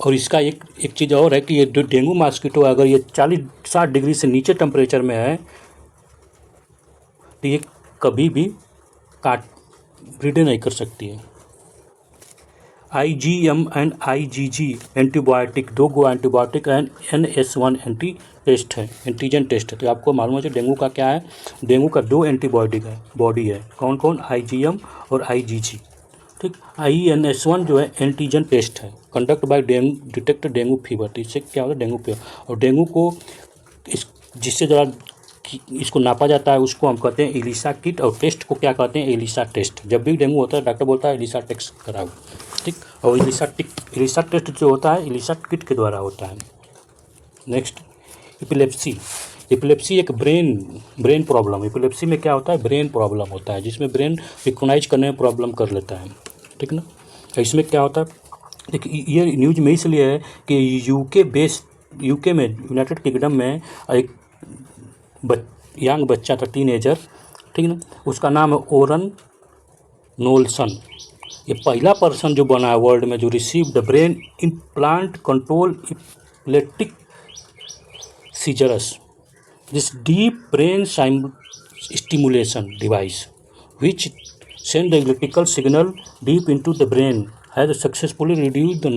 और इसका एक चीज़ और है कि ये डेंगू मॉस्किटो अगर ये 40-60 डिग्री से नीचे टेम्परेचर में है तो ये कभी भी ब्रीड नहीं कर सकती है। IgM एंड IgG एंटीबायोटिक, 2 गो antibiotic and NS1 antigen test है। तो आपको मालूम है डेंगू का क्या है, डेंगू का 2 एंटीबायोटिक है बॉडी है, कौन कौन, IgM और IgG। ठीक, NS1 जो है एंटीजन टेस्ट है, conduct bye detect dengue fever. तो इससे क्या होता है, डेंगू फीवर। और डेंगू को जिससे ज़रा इसको नापा जाता है उसको हम कहते हैं एलिसा किट, और टेस्ट को क्या कहते हैं, एलिसा टेस्ट। जब भी डेंगू होता है डॉक्टर बोलता है एलिसा टेस्ट कराओ। ठीक, और एलिसा टेस्ट जो होता है एलिसा किट के द्वारा होता है। नेक्स्ट, एपिलेप्सी एक ब्रेन प्रॉब्लम। एपिलेप्सी में क्या होता है, ब्रेन प्रॉब्लम होता है जिसमें ब्रेन रिकॉग्नाइज करने में प्रॉब्लम कर लेता है। ठीक ना। इसमें क्या होता है, देखिए ये न्यूज में इसलिए है कि यूके में, यूनाइटेड किंगडम में एक यंग बच्चा था, टीनेजर। ठीक ना, उसका नाम है ओरन नोल्सन। ये पहला पर्सन जो बना है वर्ल्ड में जो receive the brain implant control epileptic seizures, this deep brain stimulation device which send the electrical signal deep into the brain has successfully reduced the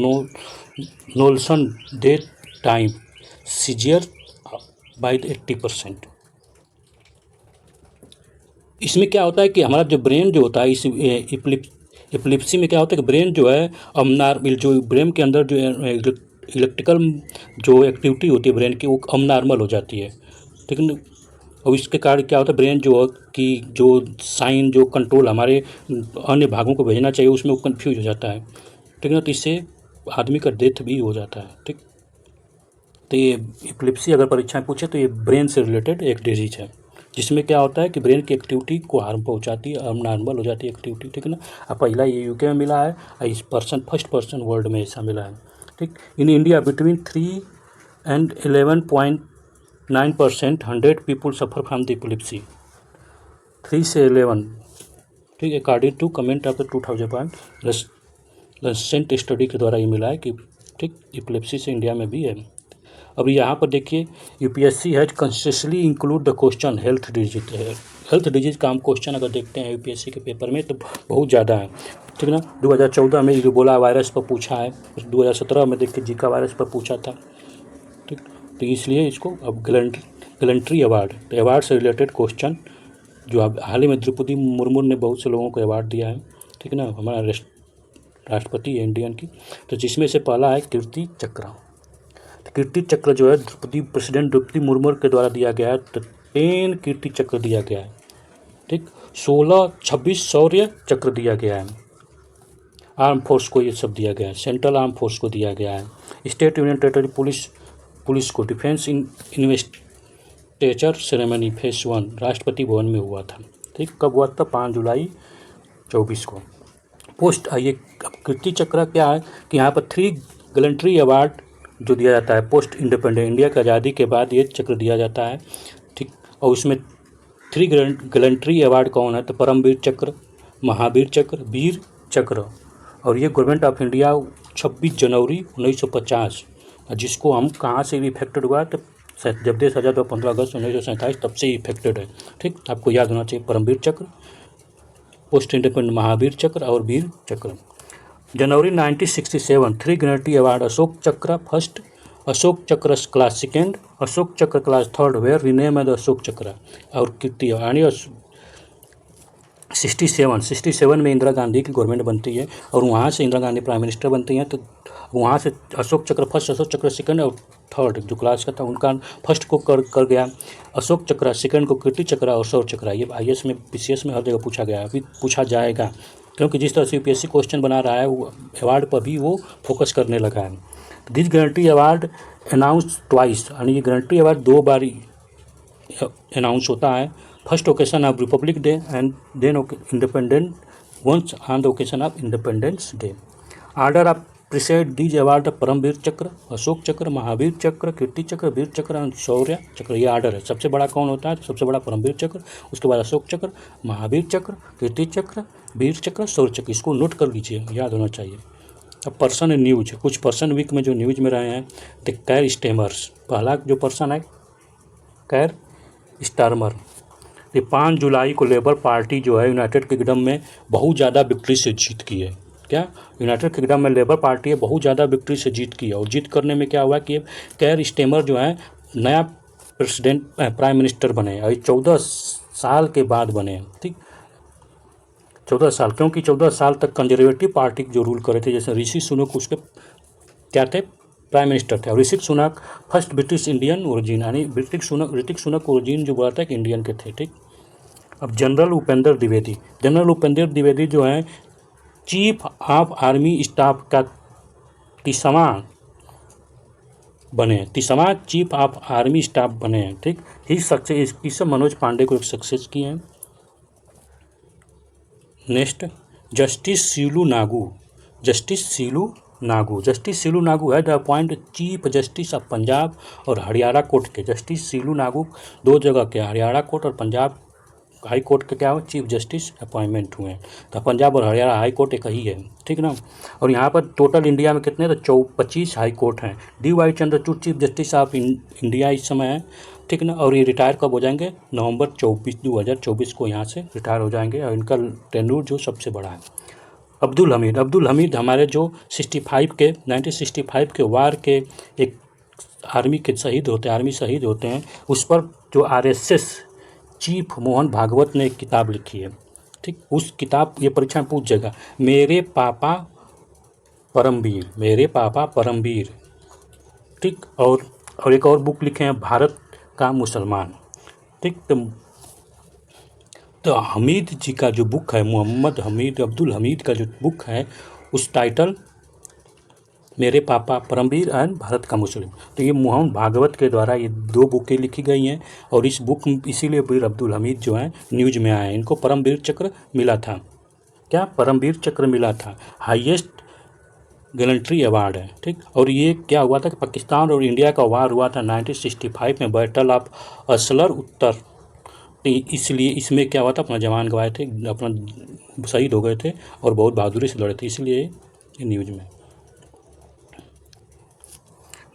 Nolson death time seizure by 80%। इसमें क्या होता है कि हमारा जो brain जो होता है इस एपिलेप्सी में क्या होता है कि ब्रेन जो है जो ब्रेन के अंदर जो इलेक्ट्रिकल जो एक्टिविटी होती है ब्रेन की वो अब नॉर्मल हो जाती है, ठीक है ना। और इसके कारण क्या होता है, ब्रेन की जो साइन जो कंट्रोल हमारे अन्य भागों को भेजना चाहिए उसमें वो कन्फ्यूज हो जाता है, ठीक है ना। तो इससे आदमी का डेथ भी हो जाता है, ठीक। तो ये एपिलेप्सी अगर परीक्षा में पूछे तो ये ब्रेन से रिलेटेड एक डिजीज है, जिसमें क्या होता है कि ब्रेन की एक्टिविटी को हार्म पहुंचाती है, अब नॉर्मल हो जाती है एक्टिविटी, ठीक है ना। अब पहला ये यूके में मिला है और इस फर्स्ट पर्सन वर्ल्ड में ऐसा मिला है, ठीक। In India between 3 and 11.9% 100 people suffer from the epilepsy, 3 से 11, ठीक। According to comment of the 2000 recent study के द्वारा ये मिला है कि, ठीक, एपिलेप्सी से इंडिया में भी है। अब यहाँ पर देखिए UPSC has consistently include the question health disease है। हेल्थ डिजीज का हम क्वेश्चन अगर देखते हैं यूपीएससी के पेपर में तो बहुत ज़्यादा है, ठीक ना। 2014 में इबोला वायरस पर पूछा है, 2017 में देखिए जीका वायरस पर पूछा था, ठीक। तो इसलिए इसको अब गैलेंट्री अवार्ड, तो अवार्ड से रिलेटेड क्वेश्चन जो अब हाल ही में द्रौपदी मुर्मू ने बहुत से लोगों को अवार्ड दिया है, ठीक है ना, हमारा राष्ट्रपति है इंडियन की। तो जिसमें से पहला है कीर्ति चक्र। कीर्ति चक्र जो है प्रेसिडेंट द्रौपदी मुर्मू के द्वारा दिया गया है, तो 10 कीर्ति चक्र दिया गया है, ठीक। 26 शौर्य चक्र दिया गया है, आर्म फोर्स को ये सब दिया गया है, सेंट्रल आर्म फोर्स को दिया गया है, स्टेट यूनियन टेरिटरी पुलिस को defence investiture ceremony phase 1 Rashtrapati Bhavan में हुआ था, ठीक। कब हुआ था? 5 जुलाई 24 को। पोस्ट आइए कीर्ति चक्र क्या है कि यहाँ पर 3 गैलेंट्री अवार्ड जो दिया जाता है पोस्ट इंडिपेंडेंट इंडिया की आज़ादी के बाद ये चक्र दिया जाता है, ठीक। और उसमें 3 गैलेंट्री अवार्ड कौन है? तो परमवीर चक्र, महावीर चक्र, वीर चक्र। और ये गवर्नमेंट ऑफ इंडिया 26 जनवरी 1950, जिसको हम कहाँ से भी इफेक्टेड हुआ तो जब देश आज़ाद हुआ 15 अगस्त 1947 तब से इफेक्टेड है, ठीक। आपको याद होना चाहिए परमवीर चक्र, पोस्ट इंडिपेंडेंट महावीर चक्र और वीर चक्र। जनवरी 1967 3 गैलेंट्री अवार्ड अशोक चक्र first, Ashok Chakra class second, Ashok Chakra class third were renamed as Ashok Chakra. और कीर्ति यानी 67 में इंदिरा गांधी की गवर्नमेंट बनती है और वहाँ से इंदिरा गांधी प्राइम मिनिस्टर बनती हैं, तो वहाँ से अशोक चक्र फर्स्ट, अशोक चक्र सेकंड और थर्ड जो क्लास का था उनका फर्स्ट को कर गया अशोक चक्र, सेकंड को कीर्ति चक्र और शौर्य चक्र। ये IAS में PCS में हर जगह पूछा गया, अभी पूछा जाएगा, क्योंकि जिस तरह से यूपीएससी क्वेश्चन बना रहा है वो अवार्ड पर भी वो फोकस करने लगा है। This gallantry award announce twice, यानी ये गैलेंट्री अवार्ड 2 बार अनाउंस होता है। First occasion of Republic Day and then independent once on the occasion of Independence Day. Order of preside these award Paramvir Chakra, Ashok चक्र, महावीर चक्र, कीर्ति चक्र, वीर चक्र और शौर्य चक्र। ये आर्डर है। सबसे बड़ा कौन होता है? सबसे बड़ा परमवीर चक्र, उसके बाद अशोक चक्र, महावीर चक्र, कीर्ति चक्र, वीर चक्र, शौर्य चक्र। इसको नोट कर लीजिए, याद होना चाहिए। अब पर्सन इन न्यूज, कुछ पर्सन वीक में जो न्यूज में रहे हैं तो कैर स्टेमर्स, पहला जो पर्सन है कैर स्टारमर। ये 5 जुलाई को लेबर पार्टी जो है यूनाइटेड किंगडम में बहुत ज़्यादा विक्ट्री से जीत की है। क्या यूनाइटेड किंगडम में लेबर पार्टी है बहुत ज़्यादा विक्ट्री से जीत की है, और जीत करने में क्या हुआ कि कैर स्टेमर जो है नया प्राइम मिनिस्टर बने, और 14 साल के बाद बने, ठीक। 14 साल, क्योंकि 14 साल तक कंजर्वेटिव पार्टी जो रूल कर रहे थे, जैसे ऋषि सुनक उसके क्या थे? प्राइम मिनिस्टर थे। और Rishi Sunak first British Indian origin, यानी ऋतिक सुनक ओरिजिन जो बोला था कि इंडियन के थे, ठीक। अब जनरल उपेंद्र द्विवेदी जो हैं चीफ ऑफ आर्मी स्टाफ का 30वां चीफ ऑफ आर्मी स्टाफ बने हैं, ठीक। ही सक्सेस इसकी सब मनोज पांडे को एक सक्सेस किए हैं। नेक्स्ट जस्टिस सीलू नागू है the appoint chief justice of Punjab और हरियाणा कोर्ट के। जस्टिस सीलू नागू 2 जगह के हरियाणा कोर्ट और पंजाब हाई कोर्ट के क्या हो चीफ जस्टिस अपॉइंटमेंट हुए हैं। तो पंजाब और हरियाणा हाई कोर्ट एक ही है, ठीक ना। और यहाँ पर टोटल इंडिया में कितने? तो 25 हाई कोर्ट हैं। DY Chandrachud chief justice of India इस समय है, ठीक ना। और ये रिटायर कब हो जाएंगे? नवंबर 2024 को यहाँ से रिटायर हो जाएंगे, और इनका टेन्यूर जो सबसे बड़ा है। अब्दुल हमीद हमारे जो 1965 के वार के एक आर्मी शहीद होते हैं, उस पर जो RSS चीफ मोहन भागवत ने एक किताब लिखी है, ठीक। उस किताब ये परीक्षा में पूछ जाएगा, मेरे पापा परमवीर, ठीक। और एक और बुक लिखे हैं भारत का मुसलमान, ठीक। तो हमीद जी का जो बुक है, मोहम्मद हमीद अब्दुल हमीद का जो बुक है, उस टाइटल मेरे पापा परमवीर एंड भारत का मुस्लिम। तो ये मोहन भागवत के द्वारा ये 2 बुकें लिखी गई हैं और इस बुक इसीलिए वीर अब्दुल हमीद जो हैं न्यूज़ में आए हैं। इनको परमवीर चक्र मिला था। क्या परमवीर चक्र मिला था, हाईएस्ट गैलेंट्री अवार्ड है, ठीक। और ये क्या हुआ था कि पाकिस्तान और इंडिया का वार हुआ था 1965 में, बैटल ऑफ असलर उत्तर। तो इसलिए इसमें क्या हुआ था, अपना जवान गंवाए थे, अपना शहीद हो गए थे और बहुत बहादुरी से लड़े थे, इसलिए ये न्यूज़ में।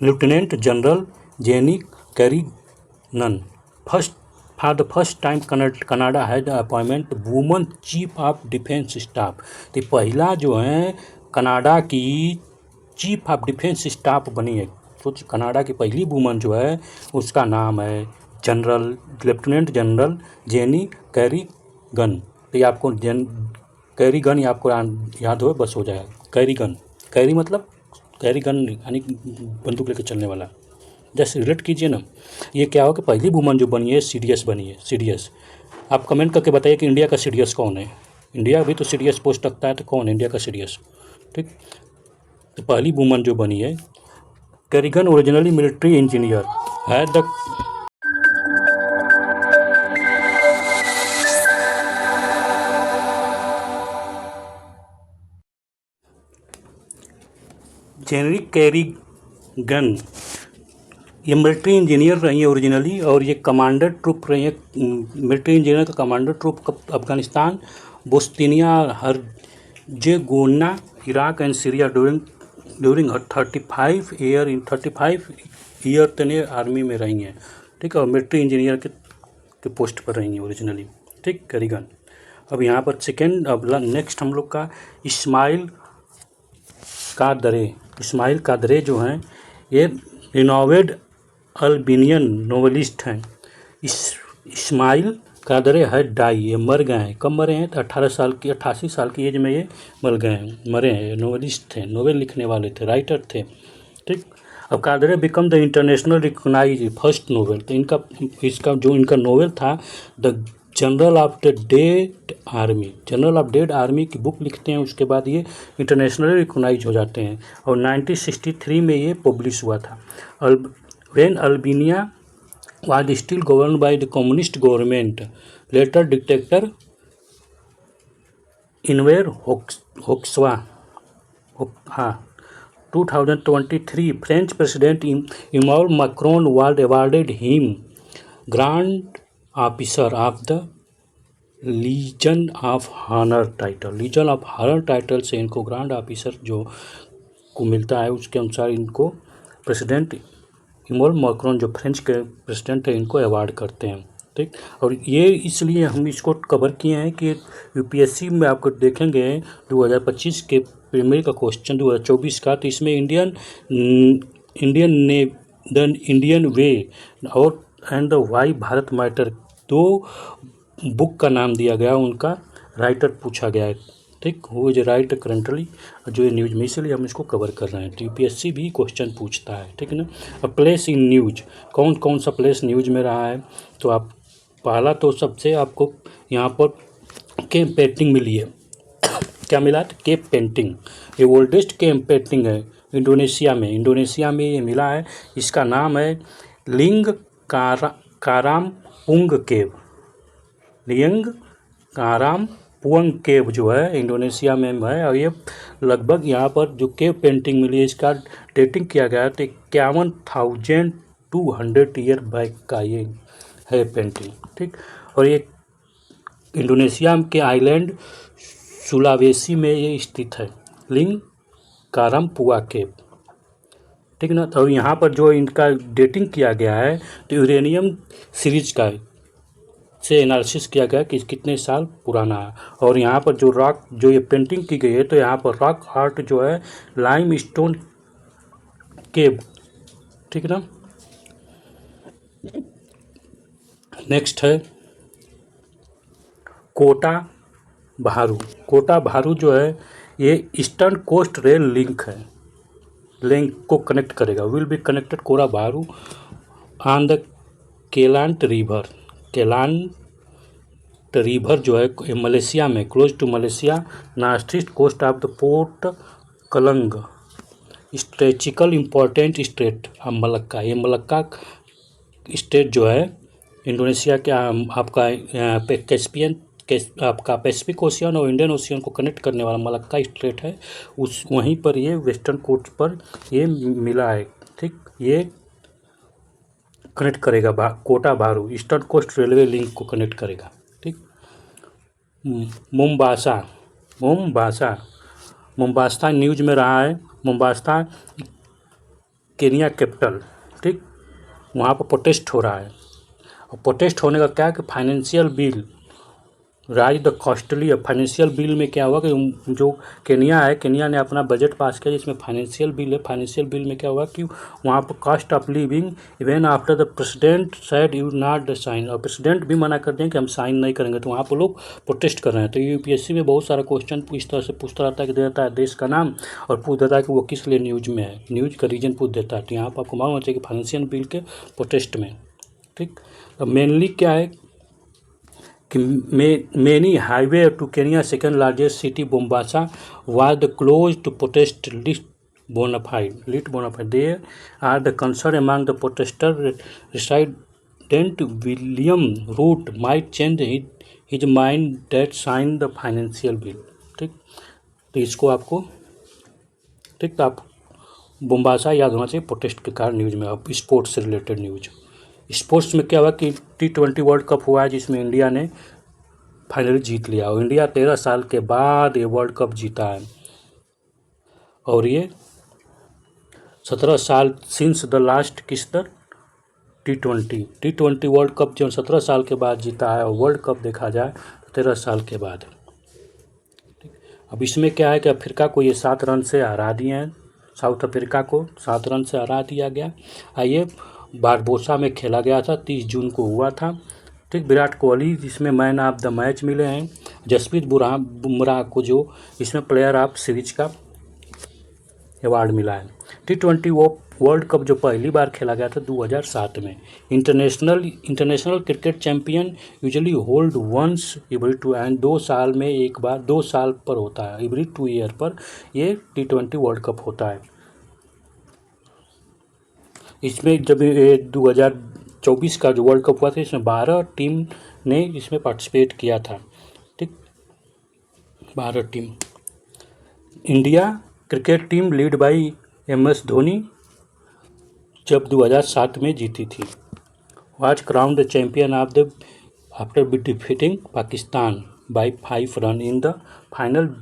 Lieutenant general Jennie Carignan for the first time Canada has appointment woman chief of defence staff. तो पहला जो है कनाडा की चीफ ऑफ डिफेंस स्टाफ बनी है। सोच, कनाडा की पहली वुमन जो है उसका नाम है लेफ्टिनेंट जनरल जेनी कैरिगन। तो ये आपको कैरिगन ये आपको याद हो बस हो जाएगा। कैरिगन, कैरी मतलब कैरिगन यानी बंदूक लेकर चलने वाला। जैसे रिलेट कीजिए ना, ये क्या हो कि पहली वुमन जो बनी है सीडीएस बनी है। सीडीएस आप कमेंट करके बताइए कि इंडिया का सीडीएस कौन है। इंडिया भी तो सीडीएस पोस्ट रखता है, तो कौन है इंडिया का सीडीएस, ठीक। तो पहली वुमन जो बनी है कैरिगन ओरिजिनली मिलिट्री इंजीनियर है। द जेनरी कैरिगन ये मिलिट्री इंजीनियर रही है ओरिजिनली, और ये कमांडर ट्रूप रही है, मिलिट्री इंजीनियर का commander troop Afghanistan, Bosnia Herzegovina, Iraq and Syria during 35 year तने आर्मी में रही हैं, ठीक है। और मिलिट्री इंजीनियर के पोस्ट पर रही हैं ओरिजिनली, ठीक, कैरिगन। अब यहाँ पर सेकेंड, अब नेक्स्ट हम लोग का इस्माइल कादरे जो हैं ये रिनोवेड अल्बेनियन नोवेलिस्ट हैं। इस्माइल कादरे है डाई, ये मर गए हैं। कब मरे हैं तो 88 साल की एज में ये मरे हैं। नोवेलिस्ट थे, नोवेल लिखने वाले थे, राइटर थे, ठीक। अब कादरे become the international recognise first novel. तो इसका जो इनका नोवेल था the general of dead army की बुक लिखते हैं, उसके बाद ये इंटरनेशनली रिकॉग्नाइज हो जाते हैं। और 1963 में ये पब्लिश हुआ था। When Albania was still govern by the communist government, later dictator Enver Hoxha 2023 French president Emmanuel Macron was awarded him grand officer of the legion of honour title से इनको ग्रांड ऑफिसर जो को मिलता है, उसके अनुसार इनको प्रेसिडेंट इमैनुअल मैक्रोन जो फ्रेंच के प्रेसिडेंट है इनको अवार्ड करते हैं, ठीक। और ये इसलिए हम इसको कवर किए हैं कि यूपीएससी में आपको देखेंगे 2025 के प्रीलिमिनरी का क्वेश्चन 2024 का, तो इसमें इंडियन वे और and the why Bharat matter 2 book का नाम दिया गया, उनका राइटर पूछा गया है, ठीक। वो जो राइटर करंटली जो ये न्यूज़ में, इसलिए हम इसको कवर कर रहे हैं। तो यूपीएससी भी क्वेश्चन पूछता है, ठीक है ना। अब प्लेस इन न्यूज, कौन कौन सा प्लेस न्यूज में रहा है, तो आप पहला तो सबसे आपको यहाँ पर केव पेंटिंग मिली है। क्या मिला, केव पेंटिंग, ये ओल्डेस्ट केव पेंटिंग है इंडोनेशिया में ये मिला है। इसका नाम है लिंग काराम पुंग केव। लिंग काराम पुंग केव जो है इंडोनेशिया में है, और ये लगभग यहाँ पर जो केव पेंटिंग मिली है इसका डेटिंग किया गया है तो 51,200 ईयर बैक का ये है पेंटिंग, ठीक। और ये इंडोनेशिया के आइलैंड सुलावेसी में ये स्थित है, लिंग काराम पुआ केव, ठीक ना। तो यहाँ पर जो इनका डेटिंग किया गया है तो यूरेनियम सीरीज का से एनालिसिस किया गया कि कितने साल पुराना है। और यहाँ पर जो रॉक जो ये पेंटिंग की गई है तो यहाँ पर रॉक आर्ट जो है लाइम स्टोन केव, ठीक ना। नेक्स्ट है कोटा भारू जो है ये ईस्टर्न कोस्ट रेल लिंक है, लिंक को कनेक्ट करेगा, will be connected Kota Bharu on the Kelantan river. Kelantan river जो है मलेशिया में, close to Malaysia, north east coast of the port Klang, strategically important state of Malacca. ये Malacca state जो है Indonesia के आपका Caspian आपका Pacific Ocean और इंडियन ओशियन को कनेक्ट करने वाला मलक्का स्ट्रेट है, उस वहीं पर ये वेस्टर्न कोस्ट पर ये मिला है। ठीक, ये कनेक्ट करेगा कोटा बारू, ईस्टर्न कोस्ट रेलवे लिंक को कनेक्ट करेगा। ठीक, मुम्बासा न्यूज में रहा है। Mombasa Kenya capital. ठीक, वहाँ पर प्रोटेस्ट हो रहा है, और प्रोटेस्ट होने का क्या है कि financial bill rise the costly. अब फाइनेंशियल बिल में क्या हुआ कि जो केनिया है, केनिया ने अपना बजट पास किया जिसमें फाइनेंशियल बिल है। फाइनेंशियल बिल में क्या हुआ कि वहाँ पर cost of living even after the president said you not the sign, और प्रेसिडेंट भी मना कर दें कि हम साइन नहीं करेंगे, तो वहाँ पर लोग प्रोटेस्ट कर रहे हैं। तो यूपीएससी में बहुत सारा क्वेश्चन इस तरह से पूछता रहता है कि देता है देश का नाम और पूछ देता है कि वो किस लिए न्यूज में है, न्यूज का रीजन पूछ देता है। तो यहाँ पर आपको मालूम होना चाहिए कि फाइनेंशियल बिल के प्रोटेस्ट में। ठीक, तो मेनली क्या है कि many highway to Kenya second largest city Mombasa was the close to protest list bonafide. There are the concern among the protester resident William Ruto might change his mind that sign the financial bill. ठीक, तो इसको आपको ठीक, तो आप बोम्बासा याद होना चाहिए प्रोटेस्ट के कारण न्यूज में। अब स्पोर्ट्स से रिलेटेड न्यूज, स्पोर्ट्स में क्या हुआ कि T20 वर्ल्ड कप हुआ है जिसमें इंडिया ने फाइनली जीत लिया, और इंडिया 13 साल के बाद ये वर्ल्ड कप जीता है, और ये 17 साल सिंस द लास्ट किस्तर T20 वर्ल्ड कप जो 17 साल के बाद जीता है, और वर्ल्ड कप देखा जाए तो 13 साल के बाद। अब इसमें क्या है कि अफ्रीका को ये 7 रन से हरा दिए हैं, साउथ अफ्रीका को 7 रन से हरा दिया गया। आइए बारबोसा में खेला गया था, 30 जून को हुआ था। ठीक, विराट कोहली जिसमें मैन ऑफ द मैच मिले हैं, जसप्रीत बुमराह को जो इसमें प्लेयर ऑफ सीरीज का अवार्ड मिला है। T20 वर्ल्ड कप जो पहली बार खेला गया था 2007 में। International cricket champion usually hold once every 2 and 2 साल में एक बार, 2 साल पर होता है, एवरी 2 ईयर पर ये T20 वर्ल्ड कप होता है। इसमें जब 2024 का जो वर्ल्ड कप हुआ था इसमें 12 टीम ने इसमें पार्टिसिपेट किया था। ठीक, 12 team. India cricket team lead by MS Dhoni जब 2007 में जीती थी। Was crowned the champion of the after defeating Pakistan by 5 run in the final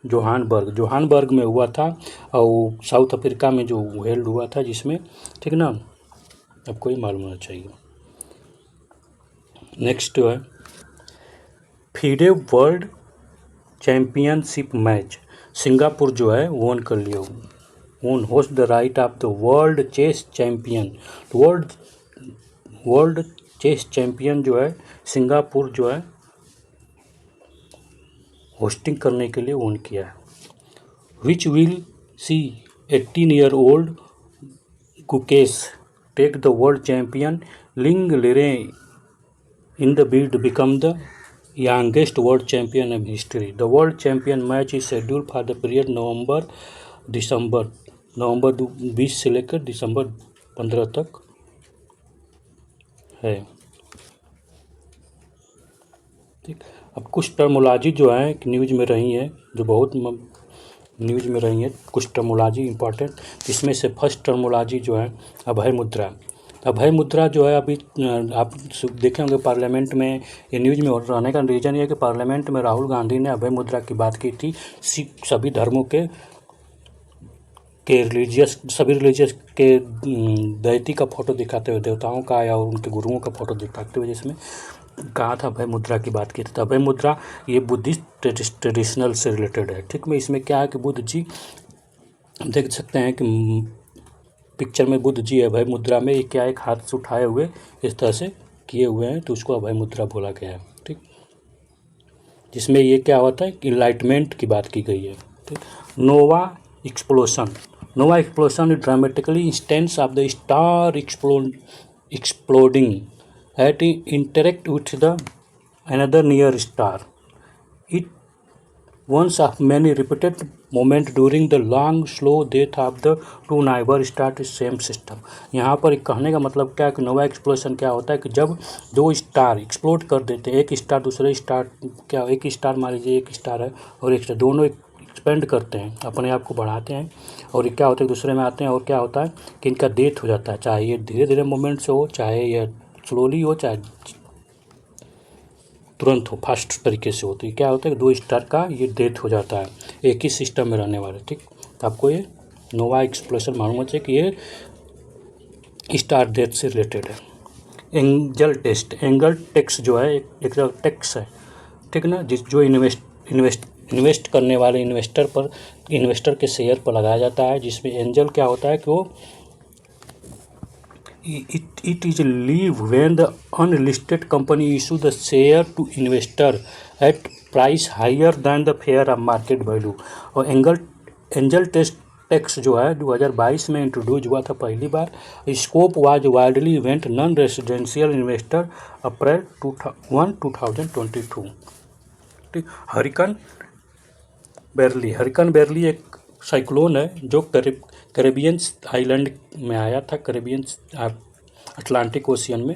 Johannesburg में हुआ था, और साउथ अफ्रीका में जो हेल्ड हुआ था जिसमें, ठीक ना, आपको ही मालूम होना चाहिए। नेक्स्ट जो है FIDE world championship match, Singapore जो है वोन कर लिया, won host the right of the world chess champion. World chess champion जो है सिंगापुर जो है होस्टिंग करने के लिए ओन किया है। Which will see 18-year-old Gukesh take the world champion Ding Liren in the bid to become the youngest world champion in history. The world champion match is scheduled for the period नवंबर 20 से लेकर दिसंबर 15 तक है। ठीक, अब कुछ terminology जो है news में रही है, जो बहुत न्यूज में रही है, कुछ टर्मोलॉजी इंपॉर्टेंट। इसमें से फर्स्ट टर्मोलॉजी जो है अभय मुद्रा। अभय मुद्रा जो है अभी आप देखे होंगे पार्लियामेंट में, ये न्यूज में रहने का रीज़न ये है कि पार्लियामेंट में राहुल गांधी ने अभय मुद्रा की बात की थी। सभी धर्मों के सभी रिलीजियस के दैती का फोटो दिखाते हुए, देवताओं का या उनके गुरुओं का फोटो दिखाते हुए जिसमें कहा था अभय मुद्रा की बात की थी। तो अभय मुद्रा ये बुद्धिस्ट ट्रेडिशनल से रिलेटेड है। ठीक, में इसमें क्या है कि बुद्ध जी देख सकते हैं कि पिक्चर में बुद्ध जी अभय मुद्रा में ये क्या एक हाथ से उठाए हुए इस तरह से किए हुए हैं, तो उसको अभय मुद्रा बोला गया है। ठीक, जिसमें ये क्या होता है कि इनलाइटमेंट की बात की गई है। ठीक, नोवा explosion Nova explosion is dramatically instance of the star exploding at interact with the another near star. It once of many repeated moments during the long slow death of the two neighbor star same system। यहाँ पर कहने का मतलब क्या है कि नोवा explosion क्या होता है कि जब दो स्टार एक्सप्लोड कर देते हैं, एक स्टार दूसरे स्टार, क्या एक स्टार मान लीजिए एक स्टार है और एक स्टार, दोनों एक्सपेंड करते हैं, अपने आप को बढ़ाते हैं और क्या होता है दूसरे में आते हैं और क्या होता है कि इनका डेथ हो जाता है, चाहे ये धीरे धीरे मोमेंट से हो, चाहे ये स्लोली हो, चाहे तुरंत हो, फास्ट तरीके से हो। तो ये क्या होता है कि दो स्टार का ये डेथ हो जाता है एक ही सिस्टम में रहने वाले। ठीक, तो आपको ये नोवा एक्सप्लोजन मालूम होना चाहिए कि ये स्टार डेथ से रिलेटेड है। एंगल टेस्ट, एंगल टैक्स जो है एक टैक्स है, ठीक ना, जिस जो इन्वेस्ट करने वाले इन्वेस्टर के शेयर पर लगाया जाता है, जिसमें एंजल क्या होता है कि वो it is leave when the unlisted company issue the share to investor at price higher than the fair of market value। और एंजल टेस्ट टैक्स जो है 2022 में इंट्रोड्यूस हुआ था पहली बार। Scope was widely event non residential investor April 2022। ठीक, hurricane barely एक साइक्लोन है जो कैरेबियन आइलैंड में आया था, कैरेबियन अटलांटिक ओशियन में।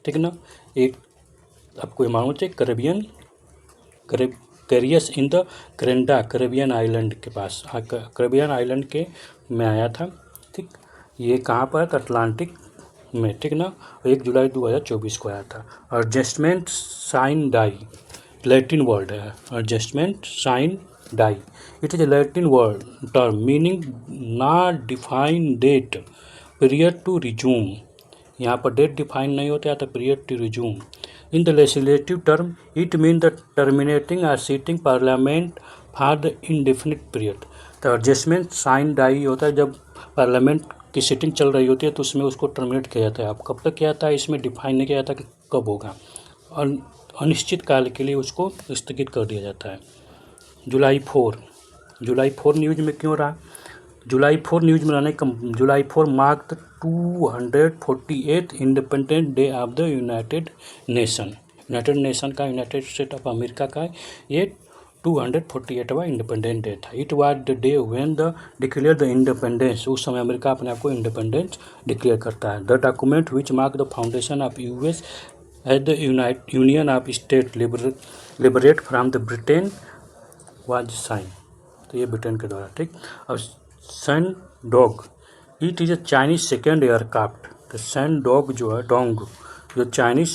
ठीक ना, एक आपको ये मालूम चाहिए कैरियस इन द क्रेंडा, कैरेबियन आइलैंड के पास, कैरेबियन आइलैंड के में आया था। ठीक, ये कहाँ पर था? अटलांटिक में। ठीक ना, 1 जुलाई 2024 को आया था। Adjournment sine die Latin word है, adjournment sine die, it is a Latin word term meaning not define date period to resume. यहाँ पर डेट डिफाइन नहीं होता है तो period to resume. In the legislative term it mean the terminating और sitting parliament for the indefinite period. तो adjournment sine die होता है जब पार्लियामेंट की सीटिंग चल रही होती है तो उसमें उसको टर्मिनेट किया जाता है। अब कब तक किया जाता है इसमें डिफाइन नहीं किया जाता कि कब होगा, और अनिश्चित काल के लिए उसको स्थगित कर दिया जाता है। जुलाई 4 न्यूज में क्यों रहा? जुलाई 4 न्यूज में रहने का जुलाई 4 mark the 248th independent day of the United nation का, यूनाइटेड स्टेट ऑफ अमेरिका का ये 248वां इंडिपेंडेंट डे था। It was the day when the declare the independence, उस समय अमेरिका अपने आप को इंडिपेंडेंस डिक्लेयर करता है। The document which mark the foundation of US as the union of state liberate from the Britain was sign, तो ये Britain के द्वारा। ठीक, अब sun dog, it is a Chinese second aircraft. तो सन डॉग जो है, डोंग जो Chinese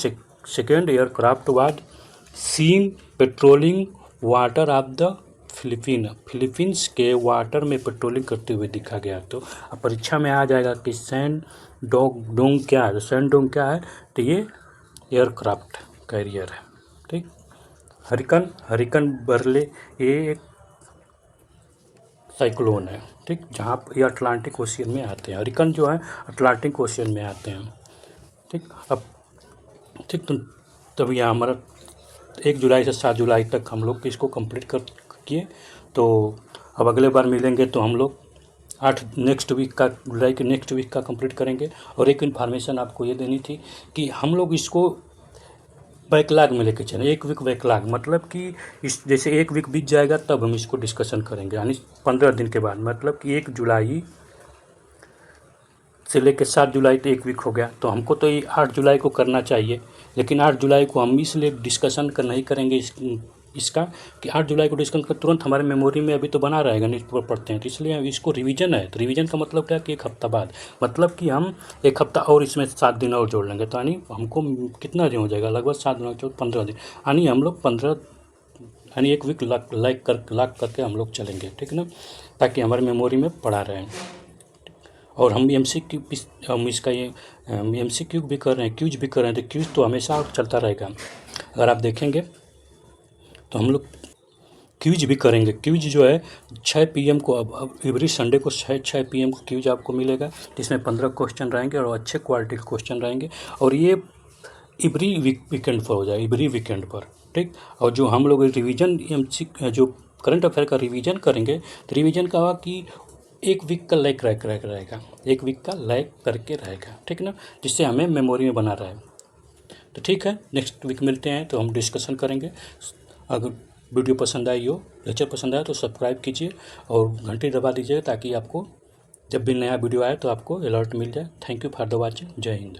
second aircraft was seen patrolling water of the Philippines के वाटर में पेट्रोलिंग करते हुए दिखा गया। तो अब परीक्षा में आ जाएगा कि सन डोंग क्या है। तो सन डोंग क्या है? तो ये एयरक्राफ्ट कैरियर है। ठीक, हरिकन बर्ले ये एक साइक्लोन है। ठीक, जहाँ ये अटलांटिक ओशियन में आते हैं। हरिकन जो है अटलांटिक ओशियन में आते हैं। ठीक, अब ठीक, तो तब यहाँ हमारा 1 जुलाई से 7 जुलाई तक हम लोग इसको कंप्लीट कर किए। तो अब अगले बार मिलेंगे तो हम लोग जुलाई के नेक्स्ट वीक का कंप्लीट करेंगे। और एक इन्फॉर्मेशन आपको ये देनी थी कि हम लोग इसको बैकलॉग में लेके चलें, 1 वीक बैकलॉग, मतलब कि इस जैसे 1 वीक बीत जाएगा तब हम इसको डिस्कशन करेंगे, यानी 15 दिन के बाद, मतलब कि 1 जुलाई से लेकर 7 जुलाई तो 1 वीक हो गया। तो हमको तो ये 8 जुलाई को करना चाहिए, लेकिन 8 जुलाई को हम इसलिए डिस्कशन नहीं करेंगे इसका कि 8 जुलाई को डिस्कशन कर तुरंत हमारे मेमोरी में अभी तो बना रहेगा, न्यूज़ पेपर पढ़ते हैं, तो इसलिए इसको रिवीजन है। तो रिवीजन का मतलब क्या कि 1 हफ्ता बाद, मतलब कि हम 1 हफ्ता और इसमें 7 दिन और जोड़ लेंगे, तो यानी हमको कितना दिन हो जाएगा, लगभग 7 दिन 15 दिन, यानी हम लोग 1 वीक लॉक करके हम लोग चलेंगे। ठीक ना, ताकि हमारे मेमोरी में पड़ा रहे। और हम इसका ये MCQ भी कर रहे हैं, क्यूज भी कर रहे हैं। तो क्यूज तो हमेशा चलता रहेगा। अगर आप देखेंगे तो हम लोग क्यूज भी करेंगे। क्यूज जो है 6 PM को, अब एवरी संडे को 6 PM को क्यूज आपको मिलेगा, जिसमें 15 क्वेश्चन रहेंगे और अच्छे क्वालिटी के क्वेश्चन रहेंगे। और ये एवरी वीकेंड पर हो जाए, एवरी वीकेंड पर। ठीक, और जो हम लोग रिवीजन जो करंट अफेयर का रिवीजन करेंगे, तो रिवीजन का हुआ कि 1 वीक का लैग रहेगा, 1 वीक का लैग करके रहेगा, ठीक है ना, जिससे हमें मेमोरी में बना रहा है। तो ठीक है, नेक्स्ट वीक मिलते हैं तो हम डिस्कशन करेंगे। अगर वीडियो पसंद आई हो, लेक्चर पसंद आया तो सब्सक्राइब कीजिए और घंटी दबा दीजिए ताकि आपको जब भी नया वीडियो आए तो आपको अलर्ट मिल जाए। Thank you for the watching. जय हिंद।